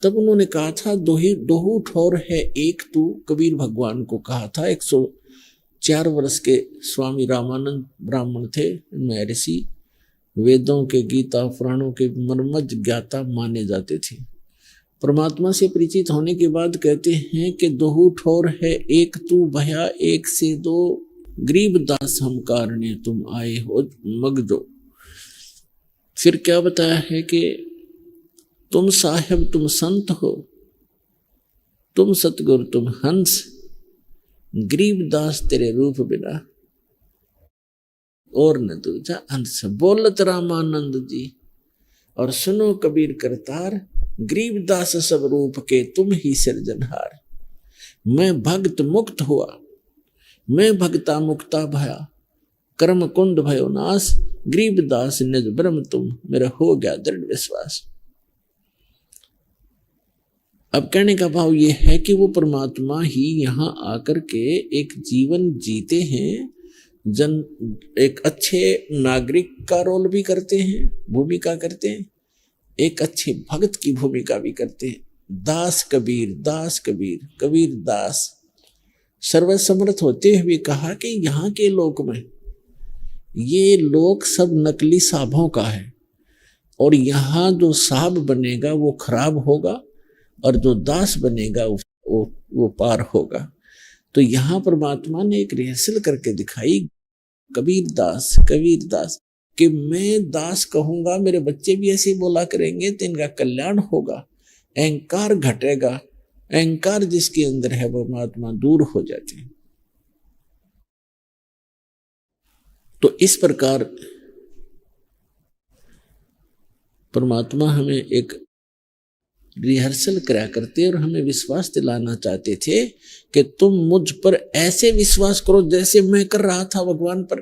Speaker 2: तब उन्होंने कहा था दोहू ठोर है एक तू, कबीर भगवान को कहा था। 104 वर्ष के स्वामी रामानंद ब्राह्मण थे, महर्षि, वेदों के, गीता पुराणों के मर्मज्ञ ज्ञाता माने जाते थे। परमात्मा से परिचित होने के बाद कहते हैं कि दोहू ठोर है एक तू, भया एक से दो, गरीब दास हम कारणे तुम आए हो मगजो। फिर क्या बताया है कि तुम साहेब तुम संत हो, तुम सतगुरु तुम हंस, गरीब दास तेरे रूप बिना और न दूजा अंश। बोलत रामानंद जी और सुनो कबीर करतार, गरीब दास सब रूप के तुम ही सिरजनहार। मैं भक्त मुक्त हुआ, मैं भक्ता मुक्ता भया, कर्म कुंड भयो नाश, गरीब दास निज ब्रह्म तुम, मेरा हो गया दृढ़ विश्वास। अब कहने का भाव ये है कि वो परमात्मा ही यहाँ आकर के एक जीवन जीते हैं, एक अच्छे नागरिक का रोल भी करते हैं, भूमिका करते हैं, एक अच्छे भक्त की भूमिका भी करते हैं। दास कबीर, दास कबीर, कबीर दास। सर्वसमर्थ होते हुए कहा कि यहाँ के लोक में ये लोक सब नकली साबों का है, और यहाँ जो साब बनेगा वो खराब होगा, और जो दास बनेगा वो पार होगा। तो यहाँ परमात्मा ने एक रिहर्सल करके दिखाई, कबीर दास, कबीर दास, कि मैं दास कहूंगा, मेरे बच्चे भी ऐसे बोला करेंगे तो इनका कल्याण होगा, अहंकार घटेगा, अहंकार जिसके अंदर है परमात्मा दूर हो जाते हैं। तो इस प्रकार परमात्मा हमें एक रिहर्सल करा करते और हमें विश्वास दिलाना चाहते थे कि तुम मुझ पर ऐसे विश्वास करो जैसे मैं कर रहा था भगवान पर।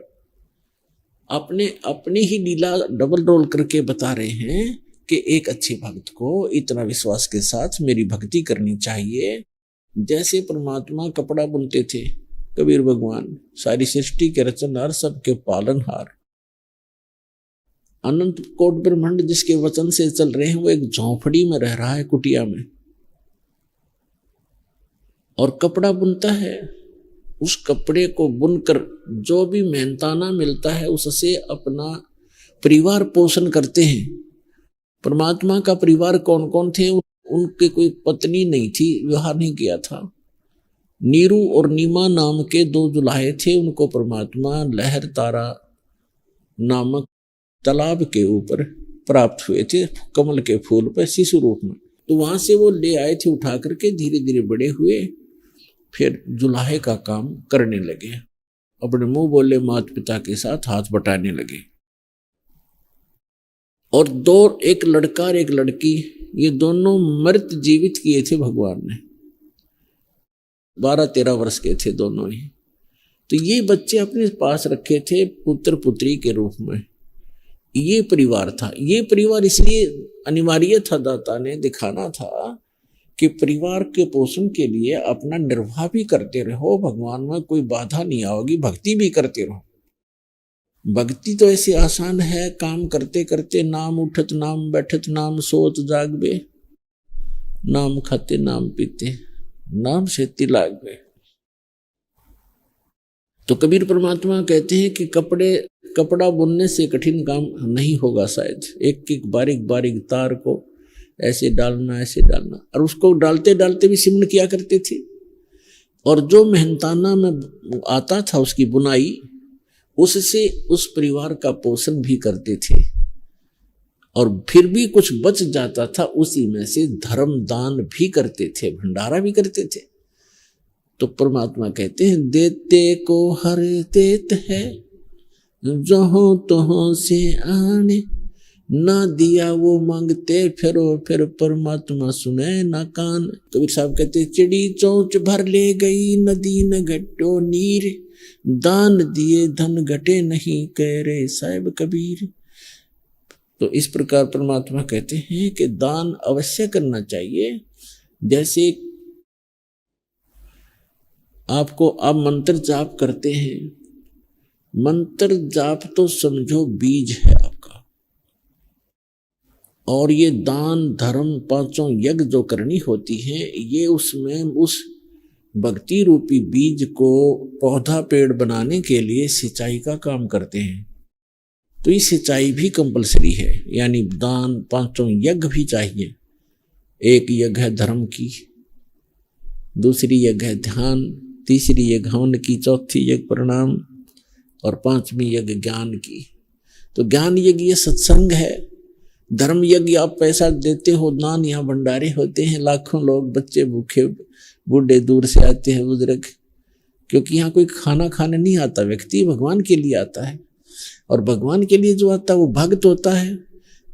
Speaker 2: अपनी ही लीला डबल रोल करके बता रहे हैं कि एक अच्छे भक्त को इतना विश्वास के साथ मेरी भक्ति करनी चाहिए। जैसे परमात्मा कपड़ा बुनते थे, कबीर भगवान सारी सृष्टि के रचनहार, सबके पालनहार, अनंत कोट ब्रह्मांड जिसके वचन से चल रहे हैं, वो एक झोंपड़ी में रह रहा है, कुटिया में, और कपड़ा बुनता है। उस कपड़े को बुनकर जो भी मेहनताना मिलता है उससे अपना परिवार पोषण करते हैं। परमात्मा का परिवार कौन कौन थे? उनके कोई पत्नी नहीं थी, विवाह नहीं किया था। नीरू और नीमा नाम के 2 दुल्हे थे, उनको परमात्मा लहर तारा नामक तालाब के ऊपर प्राप्त हुए थे, कमल के फूल पर शिशु रूप में। तो वहां से वो ले आए थे उठा करके, धीरे धीरे बड़े हुए, फिर जुलाहे का काम करने लगे, अपने मुंह बोले माता पिता के साथ हाथ बटाने लगे। और 2, एक लड़का और एक लड़की, ये दोनों मृत जीवित किए थे भगवान ने, 12-13 वर्ष के थे दोनों ही। तो ये बच्चे अपने पास रखे थे पुत्र पुत्री के रूप में। ये परिवार था। ये परिवार इसलिए अनिवार्य था, दाता ने दिखाना था कि परिवार के पोषण के लिए अपना निर्वाह भी करते रहो, भगवान में कोई बाधा नहीं आओगी, भक्ति भी करते रहो। भक्ति तो ऐसे आसान है, काम करते करते नाम उठत नाम बैठत नाम सोत जागबे, नाम खाते नाम पीते नाम से तिलाग गए। तो कबीर परमात्मा कहते हैं कि कपड़ा बुनने से कठिन काम नहीं होगा शायद। एक एक बारीक बारीक तार को ऐसे डालना, ऐसे डालना, और उसको डालते डालते भी सिमन किया करते थे। और जो मेहनताना में आता था उसकी बुनाई, उससे उस परिवार का पोषण भी करते थे। और फिर भी कुछ बच जाता था, उसी में से धर्म दान भी करते थे, भंडारा भी करते थे। तो परमात्मा कहते हैं, देते को हर देत है, जहाँ तहाँ से आने, ना दिया वो मांगते फिरो, फिर परमात्मा सुने ना कान। कबीर साहब कहते, चिड़ी चोंच भर ले गई नदी न घटो नीर, दान दिए धन घटे नहीं, कह रे साहिब कबीर। तो इस प्रकार परमात्मा कहते हैं कि दान अवश्य करना चाहिए। जैसे आपको आप मंत्र जाप करते हैं, मंत्र जाप तो समझो बीज है आपका, और ये दान धर्म पांचों यज्ञ जो करनी होती है, ये उसमें उस भक्ति रूपी बीज को पौधा पेड़ बनाने के लिए सिंचाई का काम करते हैं। तो ये सिंचाई भी कंपलसरी है, यानी दान पांचों यज्ञ भी चाहिए। एक यज्ञ है धर्म की, दूसरी यज्ञ है ध्यान, तीसरी यज्ञ हवन की, चौथी यज्ञ प्रणाम, और पांचवी यज्ञ ज्ञान की। तो ज्ञान यज्ञ ये सत्संग है। धर्म यज्ञ आप पैसा देते हो, दान यहाँ भंडारे होते हैं, लाखों लोग बच्चे भूखे बूढ़े दूर से आते हैं, बुजुर्ग, क्योंकि यहाँ कोई खाना खाने नहीं आता, व्यक्ति भगवान के लिए आता है। और भगवान के लिए जो आता है वो भक्त होता है,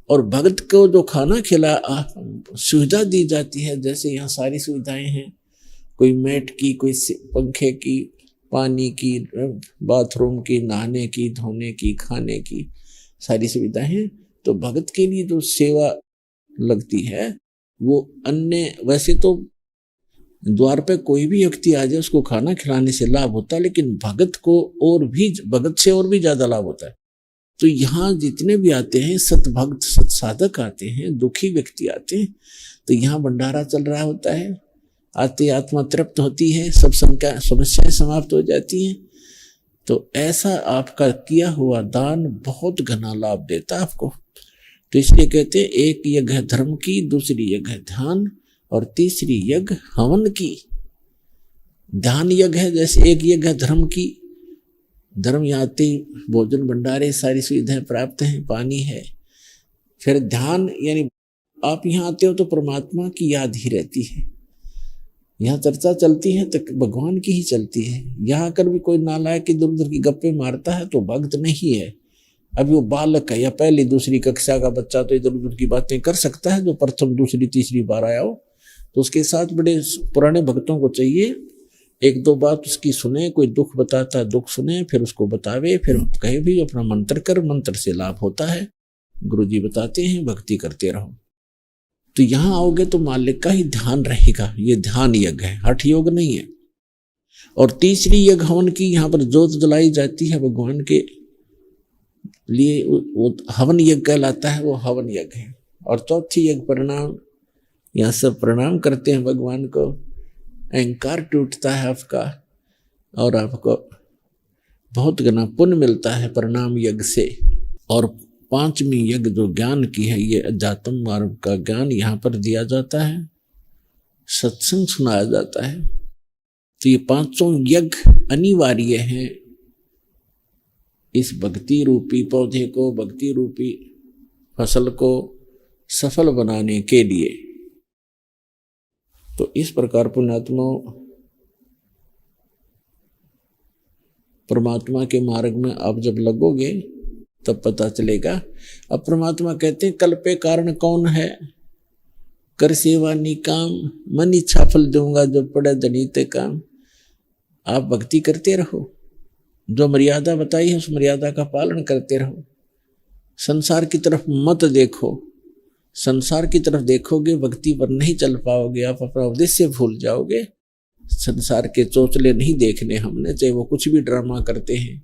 Speaker 2: और भक्त को जो खाना खिला सुविधा दी जाती है, जैसे यहाँ सारी सुविधाएं हैं, कोई मैट की, कोई पंखे की, पानी की, बाथरूम की, नहाने की, धोने की, खाने की, सारी सुविधाएं हैं। तो भगत के लिए जो सेवा लगती है वो अन्य, वैसे तो द्वार पे कोई भी व्यक्ति आ जाए उसको खाना खिलाने से लाभ होता है, लेकिन भगत को और भी, भगत से और भी ज्यादा लाभ होता है। तो यहाँ जितने भी आते हैं सतभक्त सत्साधक आते हैं, दुखी व्यक्ति आते हैं, तो यहाँ भंडारा चल रहा होता है, आते आत्मा तृप्त होती है, सब समस्याएं समाप्त हो जाती हैं। तो ऐसा आपका किया हुआ दान बहुत घना लाभ देता है आपको। तो इसलिए कहते हैं एक यज्ञ है धर्म की, दूसरी यज्ञ है ध्यान, और तीसरी यज्ञ हवन की। ध्यान यज्ञ है, जैसे एक यज्ञ है धर्म की, धर्म यहाँ आते भोजन भंडारे सारी सुविधाएं प्राप्त हैं, पानी है। फिर ध्यान यानी आप यहाँ आते हो तो परमात्मा की याद ही रहती है, यहाँ चर्चा चलती है तो भगवान की ही चलती है। यहाँ आकर भी कोई नालायक इधर उधर की गप्पे मारता है तो भक्त नहीं है, अभी वो बालक है, या पहली दूसरी कक्षा का बच्चा तो इधर उधर की बातें कर सकता है, जो प्रथम दूसरी तीसरी बार आया हो। तो उसके साथ बड़े पुराने भक्तों को चाहिए, एक दो बात उसकी सुने, कोई दुख बताता है दुख सुने, फिर उसको बतावे, फिर कहे भी अपना मंत्र कर, मंत्र से लाभ होता है, गुरुजी बताते हैं, भक्ति करते रहो। तो यहाँ आओगे तो मालिक का ही ध्यान रहेगा, ये ध्यान यज्ञ है, हठ योग नहीं है। और तीसरी यज्ञ हवन की, यहाँ पर जोत जलाई जाती है भगवान के लिए, वो हवन यज्ञ कहलाता है, वो हवन यज्ञ है। और चौथी यज्ञ प्रणाम, यहाँ सब प्रणाम करते हैं भगवान को, अहंकार टूटता है आपका, और आपको बहुत घना पुण्य मिलता है प्रणाम यज्ञ से। और पांचवी यज्ञ जो ज्ञान की है, ये अध्यात्म मार्ग का ज्ञान यहाँ पर दिया जाता है, सत्संग सुनाया जाता है। तो ये पांचों यज्ञ अनिवार्य हैं इस भक्ति रूपी पौधे को, भक्ति रूपी फसल को सफल बनाने के लिए। तो इस प्रकार पुण्यात्मा परमात्मा के मार्ग में आप जब लगोगे तब पता चलेगा। अब परमात्मा कहते हैं कल पे कारण कौन है, कर सेवा निकाम, मन इच्छा फल दूंगा जब पड़े जनिते काम। आप भक्ति करते रहो, जो मर्यादा बताई है उस मर्यादा का पालन करते रहो, संसार की तरफ मत देखो। संसार की तरफ देखोगे भक्ति पर नहीं चल पाओगे, आप अपना उद्देश्य भूल जाओगे। संसार के चोचले नहीं देखने हमने, चाहे वो कुछ भी ड्रामा करते हैं।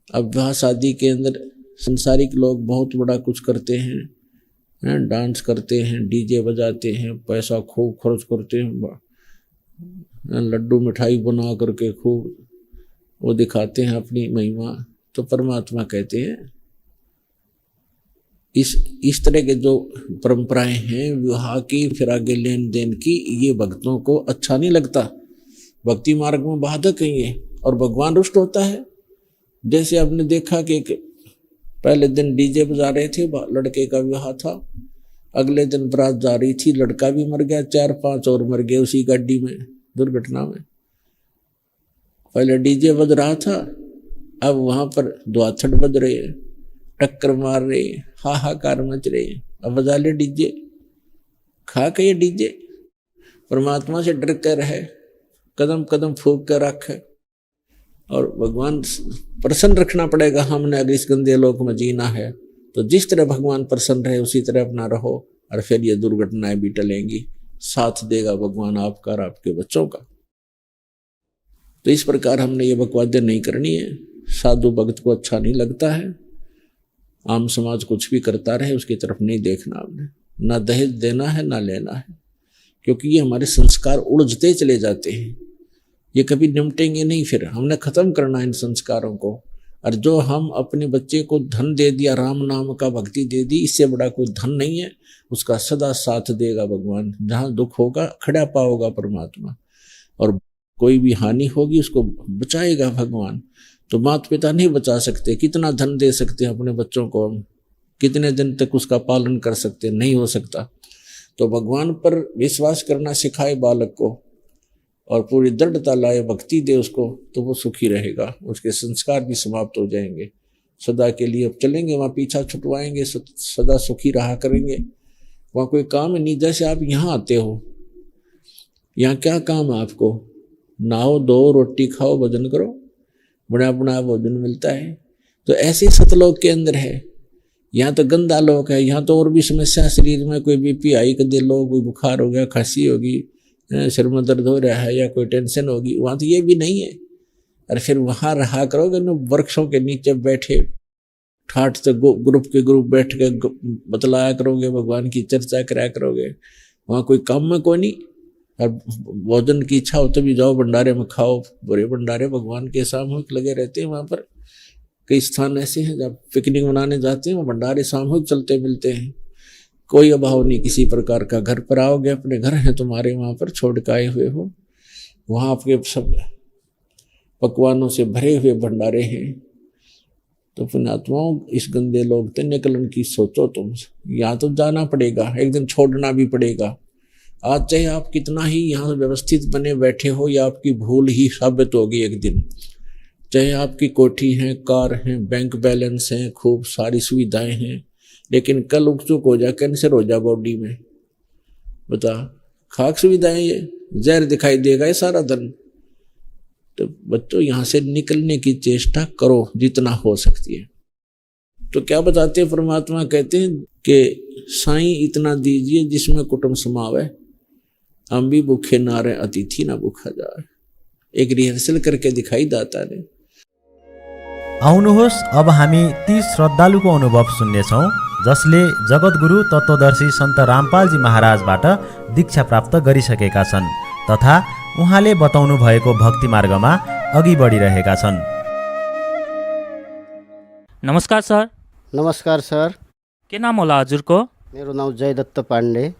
Speaker 2: अब विवाह शादी के अंदर संसारिक लोग बहुत बड़ा कुछ करते हैं, डांस करते हैं, डीजे बजाते हैं, पैसा खूब खर्च करते हैं, लड्डू मिठाई बना करके खूब वो दिखाते हैं अपनी महिमा। तो परमात्मा कहते हैं इस तरह के जो परंपराएं हैं विवाह की, फिर आगे लेन देन की, ये भक्तों को अच्छा नहीं लगता, भक्ति मार्ग में बाधक है ये, और भगवान रुष्ट होता है। जैसे आपने देखा कि पहले दिन डीजे बजा रहे थे, लड़के का विवाह था, अगले दिन बारात जा रही थी, लड़का भी मर गया, 4-5 और मर गए उसी गाड़ी में, दुर्घटना में। पहले डीजे बज रहा था, अब वहां पर द्वाथड़ बज रहे हैं, टक्कर मार रहे, हाहाकार मच रहे, अब बजा ले डीजे, खा के ये डीजे। परमात्मा से डर कर रहे, कदम कदम फूंक कर रखे, और भगवान प्रसन्न रखना पड़ेगा हमने अगर इस गंदे लोक में जीना है, तो जिस तरह भगवान प्रसन्न रहे उसी तरह अपना रहो, और फिर ये दुर्घटनाएं भी टलेंगी। साथ देगा भगवान आपका और आपके बच्चों का। तो इस प्रकार हमने ये बकवादें नहीं करनी है। साधु भक्त को अच्छा नहीं लगता है, आम समाज कुछ भी करता रहे उसकी तरफ नहीं देखना हमने, ना दहेज देना है ना लेना है, क्योंकि ये हमारे संस्कार उलझते चले जाते हैं, ये कभी निपटेंगे नहीं। फिर हमने खत्म करना है इन संस्कारों को। और जो हम अपने बच्चे को धन दे दिया, राम नाम का भक्ति दे दी, इससे बड़ा कोई धन नहीं है। उसका सदा साथ देगा भगवान, जहाँ दुख होगा खड़ा पाओगा परमात्मा, और कोई भी हानि होगी उसको बचाएगा भगवान। तो माता पिता नहीं बचा सकते, कितना धन दे सकते हैं अपने बच्चों को, हम कितने दिन तक उसका पालन कर सकते, नहीं हो सकता। तो भगवान पर विश्वास करना सिखाए बालक को, और पूरी दृढ़ता लाए, भक्ति दे उसको, तो वो सुखी रहेगा, उसके संस्कार भी समाप्त हो जाएंगे सदा के लिए। अब चलेंगे वहाँ पीछा छुटवाएंगे, सदा सुखी रहा करेंगे। वहाँ कोई काम नहीं। जैसे आप यहाँ आते हो, यहाँ क्या काम है आपको? नहाओ धो, रोटी खाओ, भोजन करो, बड़ा बड़ा भोजन मिलता है। तो ऐसे सतलोक के अंदर है। यहाँ तो गंदा लोक है, यहाँ तो और भी समस्या शरीर में, कोई बीपी हाई कर दे लो, कोई बुखार हो गया, खांसी होगी, सिर में दर्द हो रहा है, या कोई टेंशन होगी। वहाँ तो ये भी नहीं है। और फिर वहाँ रहा करोगे ना, वृक्षों के नीचे बैठे ठाठ से ग्रुप के ग्रुप बैठ के बतलाया करोगे, भगवान की चर्चा कराया करोगे। वहाँ कोई काम में कोई नहीं। और भोजन की इच्छा हो तो भी जाओ भंडारे में खाओ, बुरे भंडारे भगवान के सामूहिक लगे रहते हैं। वहाँ पर कई स्थान ऐसे हैं जब पिकनिक मनाने जाते हैं, वो भंडारे सामूहिक चलते मिलते हैं। कोई अभाव नहीं किसी प्रकार का। घर पर आओगे, अपने घर हैं तुम्हारे, वहाँ पर छोड़ के आए हुए हो, वहाँ आपके सब पकवानों से भरे हुए भंडारे हैं। तो पुण्यात्माओं, इस गंदे लोग तो निकलन की सोचो तुम। यहाँ तो जाना पड़ेगा, एक दिन छोड़ना भी पड़ेगा। आज चाहे आप कितना ही यहाँ व्यवस्थित बने बैठे हो, या आपकी भूल ही साबित होगी एक दिन। चाहे आपकी कोठी है, कार है, बैंक बैलेंस है, खूब सारी सुविधाएं हैं, लेकिन कल उकचुक हो जा, कैंसर हो जा बॉडी में, बता, खाक सुविधाएं, ये जहर दिखाई देगा ये सारा धन। तो बच्चों, यहाँ से निकलने की चेष्टा करो जितना हो सकती है। तो क्या बताते हैं परमात्मा? कहते हैं कि साईं इतना दीजिए जिसमें कुटुंब समावे, हम भी भूखे ना रहे, अतिथि ना भूखा जाए। एक रिहर्सल करके दिखाई दाता ने।
Speaker 3: आउनुहोस् अब हामी ती श्रद्धालुको अनुभव सुन्नेछौँ जसले जगद्गुरु तत्त्वदर्शी सन्त रामपालजी महाराजबाट दीक्षा प्राप्त गरिसकेका छन् तथा उहाँले बताउनु भएको भक्ति मार्गमा अघि बढिरहेका छन्।
Speaker 4: नमस्कार सर।
Speaker 5: नमस्कार सर।
Speaker 4: के नाम होला हजुरको?
Speaker 5: मेरो नाम जयदत्त पाण्डे।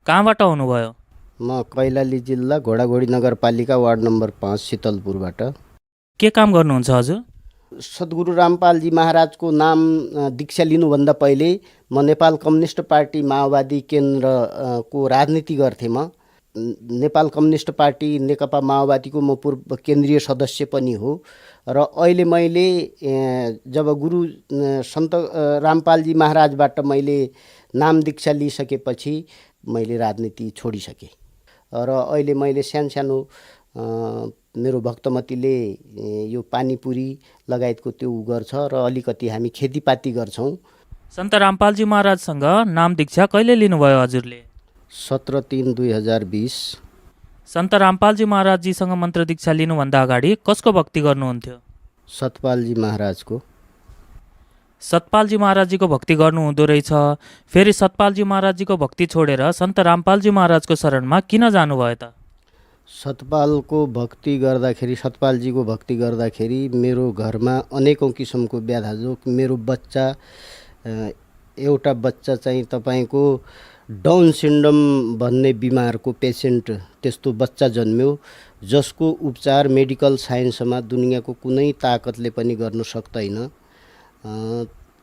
Speaker 4: कहाँबाट आउनुभयो?
Speaker 5: म कैलाली जिल्ला घोडाघोडी नगरपालिका वार्ड नम्बर 5 शीतलपुरबाट।
Speaker 4: के काम गर्नुहुन्छ हजुर?
Speaker 5: सद्गुरु रामपालजी महाराजको नाम दीक्षा लिनुभन्दा पहिले म नेपाल कम्युनिस्ट पार्टी माओवादी केन्द्रको राजनीति गर्थेँ। म नेपाल कम्युनिस्ट पार्टी नेकपा माओवादीको म पूर्व केन्द्रीय सदस्य पनि हो। र अहिले मैले जब गुरु सन्त रामपालजी महाराजबाट मैले नाम दीक्षा लिइसकेपछि मैले राजनीति छोडिसकेँ। र अहिले मैले सानो मेरो भक्तमतीले यो पानीपुरी लगायतको त्यो गर्छ र अलिकति हामी खेतीपाती गर्छौँ।
Speaker 4: सन्त रामपालजी महाराजसँग नाम दीक्षा कहिले लिनुभयो हजुरले?
Speaker 5: 17/3/2020।
Speaker 4: सन्त रामपालजी महाराजजीसँग मन्त्र दीक्षा लिनुभन्दा अगाडि कसको भक्ति गर्नुहुन्थ्यो?
Speaker 5: सतपालजी महाराजको।
Speaker 4: सतपालजी महाराजजीको भक्ति गर्नु हुँदो रहेछ। फेरि सतपालजी महाराजजीको भक्ति छोडेर सन्त रामपालजी महाराजको शरणमा किन जानुभयो त?
Speaker 5: सतपालजीको भक्ति गर्दाखेरि मेरो घरमा अनेकौँ किसिमको व्याधा, जो मेरो बच्चा, एउटा बच्चा चाहिँ तपाईँको डाउन सिन्ड्रोम भन्ने बिमारको पेसेन्ट, त्यस्तो बच्चा जन्म्यो जसको उपचार मेडिकल साइन्समा दुनियाँको कुनै ताकतले पनि गर्न सक्दैन।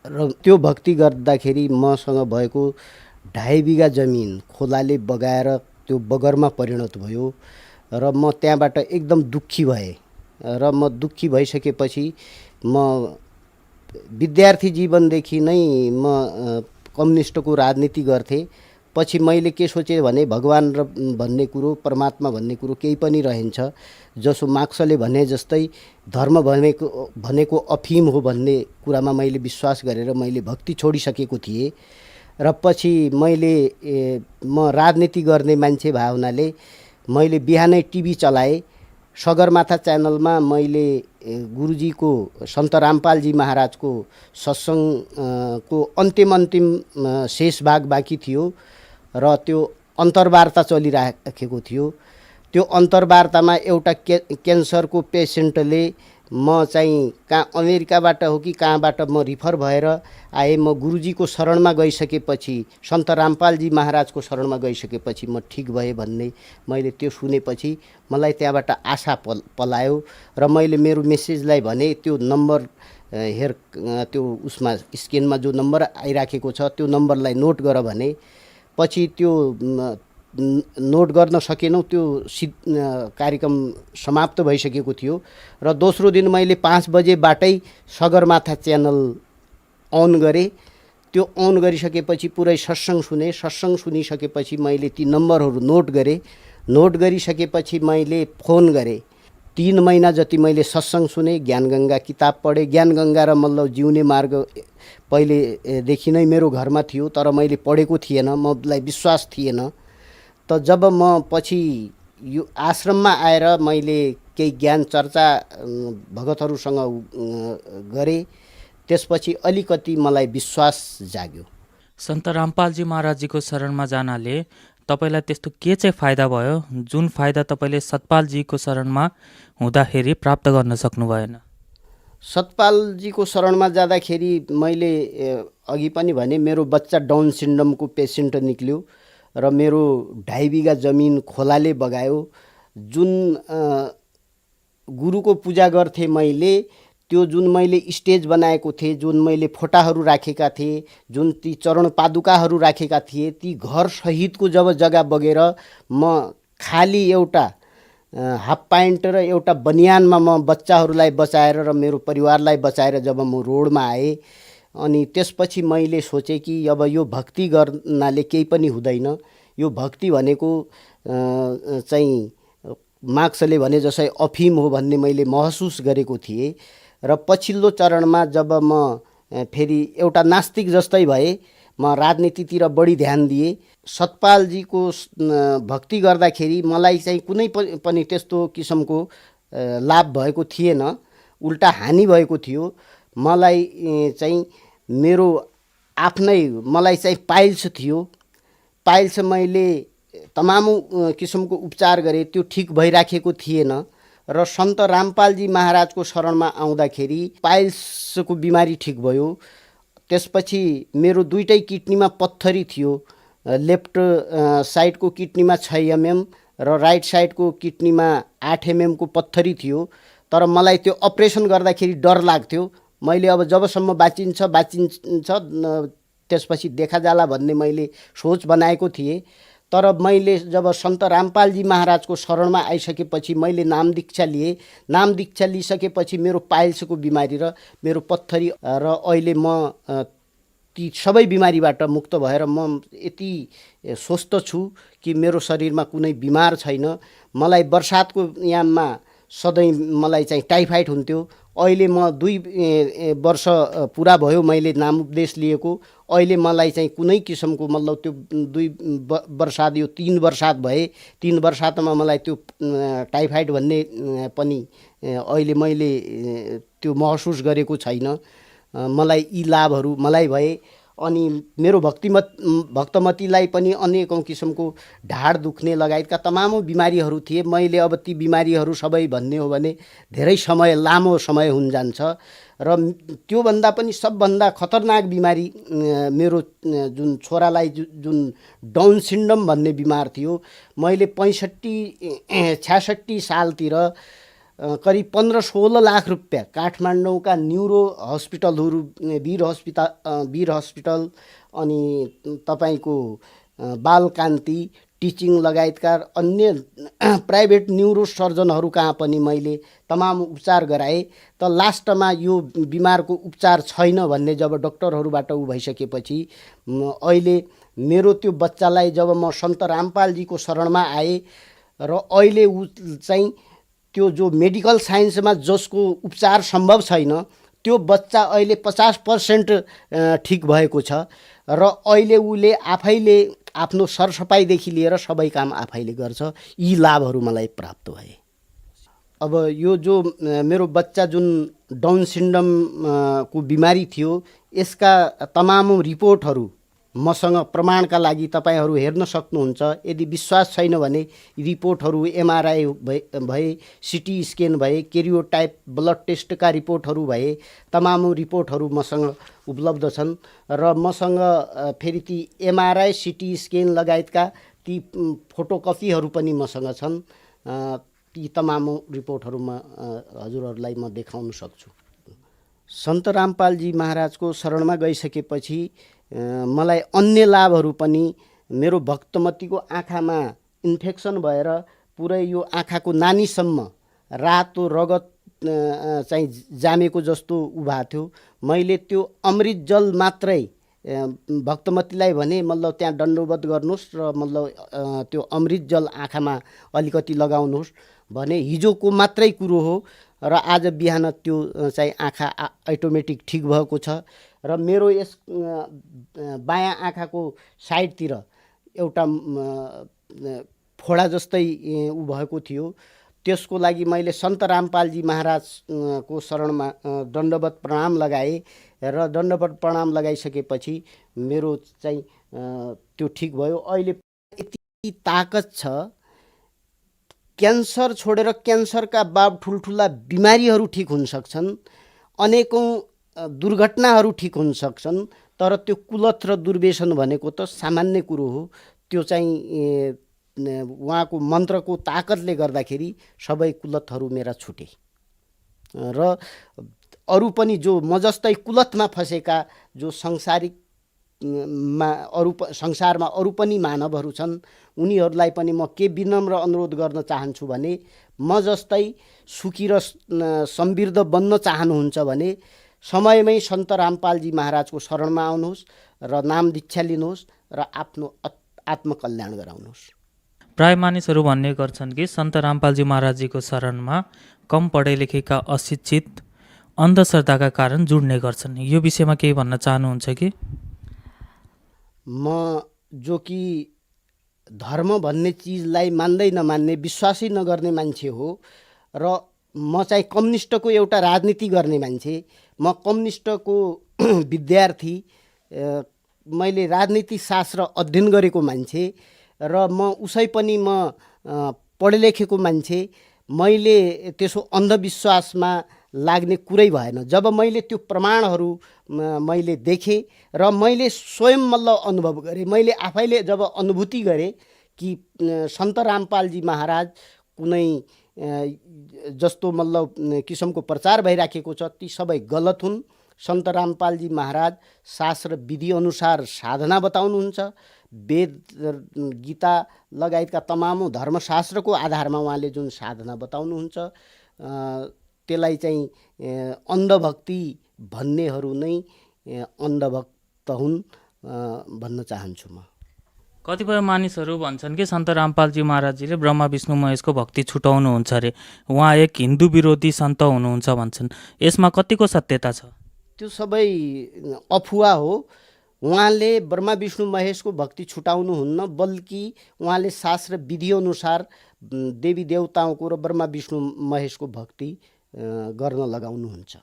Speaker 5: र त्यो भक्ति गर्दाखेरि मसँग भएको 2.5 बिघा जमिन खोलाले बगाएर त्यो बगरमा परिणत भयो र म त्यहाँबाट एकदम दुःखी भएँ। र म दुःखी भइसकेपछि म विद्यार्थी जीवनदेखि नै म कम्युनिस्टको राजनीति गर्थेँ। पछि मैले के सोचेँ भने भगवान र भन्ने कुरो, परमात्मा भन्ने कुरो केही पनि रहन्छ। जसो मार्क्सले भने जस्तै धर्म भनेको अफिम हो भन्ने कुरामा मैले विश्वास गरेर मैले भक्ति छोडिसकेको थिएँ। र पछि म राजनीति गर्ने मान्छे भए हुनाले मैले बिहानै टिभी चलाएँ। सगरमाथा च्यानलमा मैले गुरुजीको सन्त रामपालजी महाराजको सत्सङ्गको अन्तिम शेष भाग बाँकी थियो र त्यो अन्तर्वार्ता चलिराखेको थियो। त्यो अन्तर्वार्तामा एउटा क्यान्सरको पेसेन्टले म चाहिँ कहाँ अमेरिकाबाट हो कि कहाँबाट म रिफर भएर आएँ। म गुरुजीको शरणमा गइसकेपछि, सन्त रामपालजी महाराजको शरणमा गइसकेपछि म ठिक भएँ भन्ने मैले त्यो सुनेपछि मलाई त्यहाँबाट आशा पलायो र मैले मेरो मेसेजलाई भने त्यो नम्बर त्यो उसमा स्क्रिनमा जो नम्बर आइराखेको छ त्यो नम्बरलाई नोट गर भने। पछि त्यो नोट गर्न सकेनौँ। त्यो कार्यक्रम समाप्त भइसकेको थियो र दोस्रो दिन मैले 5 बजेबाटै सगरमाथा च्यानल अन गरेँ। त्यो अन गरिसकेपछि पुरै सत्सङ्ग सुने। सत्सङ्ग सुनिसकेपछि मैले ती नम्बरहरू नोट गरेँ। नोट गरिसकेपछि मैले फोन गरेँ। 3 महिना जति मैले सत्सङ्ग सुने, ज्ञानगङ्गा किताब पढेँ। ज्ञानगङ्गा र मल्ल जिउने मार्ग पहिलेदेखि नै मेरो घरमा थियो, तर मैले पढेको थिएन, मलाई विश्वास थिएन। त जब म पछि यो आश्रममा आएर मैले केही ज्ञान चर्चा भगतहरूसँग गरेँ, त्यसपछि अलिकति मलाई विश्वास जाग्यो।
Speaker 4: सन्त रामपालजी महाराजजीको शरणमा जानाले तपाईँलाई त्यस्तो के चाहिँ फाइदा भयो जुन फाइदा तपाईँले सतपालजीको शरणमा हुँदाखेरि प्राप्त गर्न सक्नु भएन?
Speaker 5: सतपालजीको शरणमा जाँदाखेरि मैले अघि पनि भने मेरो बच्चा डाउन सिन्ड्रोमको पेसेन्ट निक्ल्यो र मेरो 2.5 बिघा जमिन खोलाले बगायो। जुन गुरुको पूजा गर्थेँ मैले, त्यो जुन मैले स्टेज बनाएको थिएँ, जुन मैले फोटाहरू राखेका थिएँ, जुन ती चरण पादुकाहरू राखेका थिएँ, ती घर सहितको जब जग्गा बगेर म खाली एउटा हाफ प्यान्ट र एउटा बनियानमा म बच्चाहरूलाई बचाएर र मेरो परिवारलाई बचाएर जब म रोडमा आएँ, अनि त्यसपछि मैले सोचेँ कि अब यो भक्ति गर्नाले केही पनि हुँदैन। यो भक्ति भनेको चाहिँ मार्क्सले भने जसै अफिम हो भन्ने मैले महसुस गरेको थिएँ। र पछिल्लो चरणमा जब म फेरि एउटा नास्तिक जस्तै भएँ, म राजनीतितिर बढी ध्यान दिएँ। सतपालजीको भक्ति गर्दाखेरि मलाई चाहिँ कुनै पनि त्यस्तो किसिमको लाभ भएको थिएन, उल्टा हानि भएको थियो। मलाई चाहिँ मेरो आफ्नै मलाई चाहिँ पाइल्स थियो। पाइल्स मैले तमाम किसिमको उपचार गरेँ, त्यो ठिक भइराखेको थिएन। र सन्त रामपालजी महाराजको शरणमा आउँदाखेरि पाइल्सको बिमारी ठिक भयो। त्यसपछि मेरो 2टै किडनीमा पत्थरी थियो। लेफ्ट साइडको किडनीमा 6 mm र राइट साइडको किडनीमा 8 mm को पत्थरी थियो। तर मलाई त्यो अपरेसन गर्दाखेरि डर लाग्थ्यो। मैले अब जबसम्म बाँचिन्छ त्यसपछि देखा जाला भन्ने मैले सोच बनाएको थिएँ। तर मैले जब सन्त रामपालजी महाराजको शरणमा आइसकेपछि मैले नाम दीक्षा लिएँ। नाम दीक्षा लिइसकेपछि मेरो पाइल्सको बिमारी र मेरो पत्थरी र अहिले म ती सबै बिमारीबाट मुक्त भएर म यति स्वस्थ छु कि मेरो शरीरमा कुनै बिमार छैन। मलाई बर्सातको याममा सधैँ मलाई चाहिँ टाइफाइड हुन्थ्यो। अहिले म 2 वर्ष पुरा भयो मैले नाम उपदेश लिएको। अहिले मलाई चाहिँ कुनै किसिमको मतलब त्यो 2 वर्षात यो 3 वर्षात भए 3 वर्षातमा मलाई त्यो टाइफाइड भन्ने पनि अहिले मैले त्यो महसुस गरेको छैन। मलाई यी लाभहरू मलाई भए। अनि मेरो भक्तमतीलाई पनि अनेकौँ किसिमको ढाड दुख्ने लगायतका तमाम बिमारीहरू थिए। मैले अब ती बिमारीहरू सबै भन्ने हो भने धेरै समय लामो समय हुन जान्छ। र त्योभन्दा पनि सबभन्दा खतरनाक बिमारी मेरो जुन छोरालाई जुन डाउन सिन्ड्रोम भन्ने बिमार थियो, मैले 65-66 सालतिर करिब 15-16 लाख रुपियाँ काठमाडौँका न्युरो हस्पिटलहरू, वीर हस्पिटल अनि तपाईँको बालकान्ति टिचिङ लगायतका अन्य प्राइभेट न्युरो सर्जनहरू कहाँ पनि मैले तमाम उपचार गराएँ। त लास्टमा यो बिमारको उपचार छैन भन्ने जब डक्टरहरूबाट उ भइसकेपछि अहिले मेरो त्यो बच्चालाई जब म सन्त रामपालजीको शरणमा आएँ र अहिले ऊ चाहिँ त्यो जो मेडिकल साइन्समा जसको उपचार सम्भव छैन त्यो बच्चा अहिले 50% ठिक भएको छ र अहिले उसले आफैले आफ्नो सरसफाइदेखि लिएर सबै काम आफैले गर्छ। यी लाभहरू मलाई प्राप्त भए। अब यो जो मेरो बच्चा जुन डाउन सिन्ड्रोम को बिमारी थियो यसका तमाम रिपोर्टहरू मसँग प्रमाणका लागि तपाईहरू हेर्न सक्नुहुन्छ। यदि विश्वास छैन भने रिपोर्टहरू एमआरआई भए, सिटी स्क्यान भए, केरियोटाइप ब्लड टेस्टका रिपोर्टहरू भए, तमाम रिपोर्टहरू मसँग उपलब्ध छन् र मसँग फेरि ती एमआरआई, सिटी स्क्यान लगायतका ती फोटोकपीहरू पनि मसँग छन्। ती तमाम रिपोर्टहरू हजुरहरूलाई म देखाउन सक्छु। सन्त रामपालजी महाराजको शरणमा गइसकेपछि मलाई अन्य लाभहरू पनि, मेरो भक्तमतीको आँखामा इन्फेक्सन भएर पुरै यो आँखाको नानीसम्म रातो रगत चाहिँ जामेको जस्तो उभा थियो। मैले त्यो अमृत जल मात्रै भक्तमतीलाई भने मतलब त्यहाँ दण्डवत गर्नुहोस् र मतलब त्यो अमृत जल आँखामा अलिकति लगाउनुहोस् भने हिजोको मात्रै कुरो हो र आज बिहान त्यो चाहिँ आँखा अटोमेटिक ठिक भएको छ र मेरो यस बायाँ आँखाको साइडतिर एउटा फोडा जस्तै उ भएको थियो। त्यसको लागि मैले सन्त रामपालजी महाराजको शरणमा दण्डवत प्रणाम लगाएँ र दण्डवत प्रणाम लगाइसकेपछि मेरो चाहिँ त्यो ठिक भयो। अहिले यति ताकत छ, क्यान्सर छोडेर क्यान्सरका बाद ठुल्ठुला बिमारीहरू ठिक हुन सक्छन्, अनेकौँ दुर्घटनाहरू ठिक हुन सक्छन्। तर त्यो कुलत र दुर्व्यसन भनेको त सामान्य कुरो हो। त्यो चाहिँ उहाँको मन्त्रको ताकतले गर्दाखेरि सबै कुलतहरू मेरा छुटे र अरू पनि जो म जस्तै कुलतमा फसेका जो संसारमा अरू पनि मानवहरू छन् उनीहरूलाई पनि म के विनम्र अनुरोध गर्न चाहन्छु भने म जस्तै सुखी र समृद्ध बन्न चाहनुहुन्छ भने समयमै सन्त रामपालजी महाराजको शरणमा आउनुहोस् र नाम दीक्षा लिनुहोस् र आफ्नो आत्मकल्याण गराउनुहोस्।
Speaker 4: प्राय मानिसहरू भन्ने गर्छन् कि सन्त रामपालजी महाराजजीको शरणमा कम पढे लेखेका अशिक्षित अन्धश्रद्धाका कारण जुड्ने गर्छन्। यो विषयमा केही भन्न चाहनुहुन्छ कि?
Speaker 5: म जो कि धर्म भन्ने चिजलाई मान्दै नमान्ने, विश्वासै नगर्ने मान्छे हो र म चाहिँ कम्युनिस्टको एउटा राजनीति गर्ने मान्छे। म कम्युनिस्टको विद्यार्थी, मैले राजनीति शास्त्र अध्ययन गरेको मान्छे र म उसै पनि म पढे लेखेको मान्छे। मैले त्यसो अन्धविश्वासमा लाग्ने कुरै भएन। जब मैले त्यो प्रमाणहरू मैले देखेँ र मैले स्वयं मतलब अनुभव गरेँ, मैले आफैले जब अनुभूति गरेँ कि सन्त रामपालजी महाराज कुनै जस्तो मतलब किसिमको प्रचार भइराखेको छ ती सबै गलत हुन्। सन्त रामपालजी महाराज शास्त्र विधि अनुसार साधना बताउनुहुन्छ। वेद, गीता लगायतका तमाम धर्मशास्त्रको आधारमा उहाँले जुन साधना बताउनुहुन्छ त्यसलाई चाहिँ अन्धभक्ति भन्नेहरू नै अन्धभक्त हुन् भन्न चाहन्छु म।
Speaker 4: कतिपय मानिसहरू भन्छन् कि सन्त रामपालजी महाराजजीले ब्रह्मा विष्णु महेशको भक्ति छुटाउनुहुन्छ अरे, उहाँ एक हिन्दू विरोधी सन्त हुनुहुन्छ भन्छन्। यसमा कतिको सत्यता छ?
Speaker 5: त्यो सबै अफुवा हो। उहाँले ब्रह्मा विष्णु महेशको भक्ति छुटाउनुहुन्न, बल्कि उहाँले शास्त्र विधि अनुसार देवी देवताको र ब्रह्मा विष्णु महेशको भक्ति गर्न लगाउनुहुन्छ।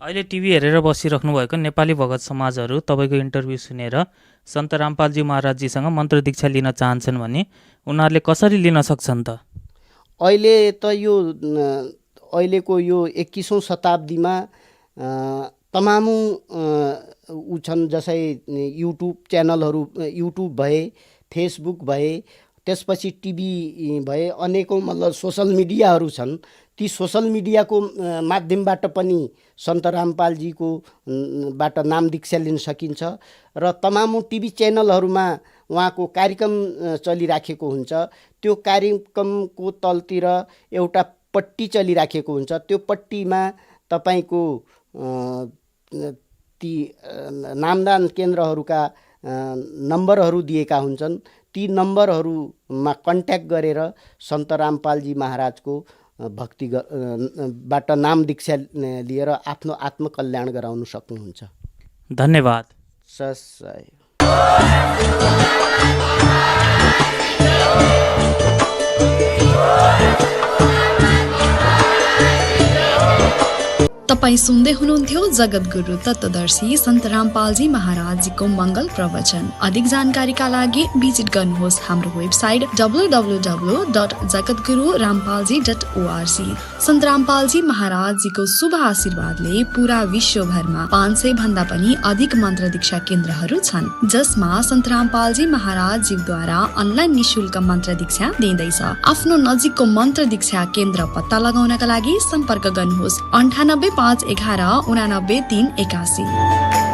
Speaker 4: अहिले टिभी हेरेर बसिराख्नु भएको नेपाली भगत समाजहरू तपाईँको इन्टरभ्यू सुनेर सन्त रामपालजी महाराजजीसँग मन्त्र दीक्षा लिन चाहन्छन् भने उनीहरूले कसरी लिन सक्छन् त?
Speaker 5: अहिले त यो अहिलेको यो 21औं शताब्दीमा तमाम ऊ छन्, जसै युट्युब च्यानलहरू, युट्युब भए, फेसबुक भए, त्यसपछि टिभी भए, अनेकौँ मतलब सोसल मिडियाहरू छन्। ती सोसल मिडियाको माध्यमबाट पनि सन्त रामपालजीको बाट नाम दीक्षा लिन सकिन्छ र तमाम टिभी च्यानलहरूमा उहाँको कार्यक्रम चलिराखेको हुन्छ। त्यो कार्यक्रमको तलतिर एउटा पट्टी चलिराखेको हुन्छ। त्यो पट्टीमा तपाईँको ती नामदान केन्द्रहरूका नम्बरहरू दिएका हुन्छन्। ती नम्बरहरूमा कन्ट्याक्ट गरेर सन्त रामपालजी महाराजको भक्ति बाट नाम दीक्षा लिएर आफ्नो आत्मकल्याण गराउन सक्नुहुन्छ।
Speaker 4: धन्यवाद।
Speaker 5: सय
Speaker 6: तपाईँ सुन्दै हुनुहुन्थ्यो जगद्गुरु तत्त्वदर्शी सन्त रामपालजी महाराजजीको मङ्गल प्रवचन। अधिक जानकारीका लागि भिजिट गर्नुहोस् हाम्रो वेबसाइट www.jagadgururampalji.org। सन्त रामपालजी महाराजजीको शुभ आशीर्वादले पूरा विश्वभरमा 500 भन्दा पनि अधिक मन्त्र दीक्षा केन्द्रहरू छन्, जसमा सन्त रामपालजी महाराजजीद्वारा अनलाइन निशुल्क मन्त्र दीक्षा दिँदैछ। आफ्नो नजिकको मन्त्र दीक्षा केन्द्र पत्ता लगाउनका लागि सम्पर्क गर्नुहोस् 98 511 89 381।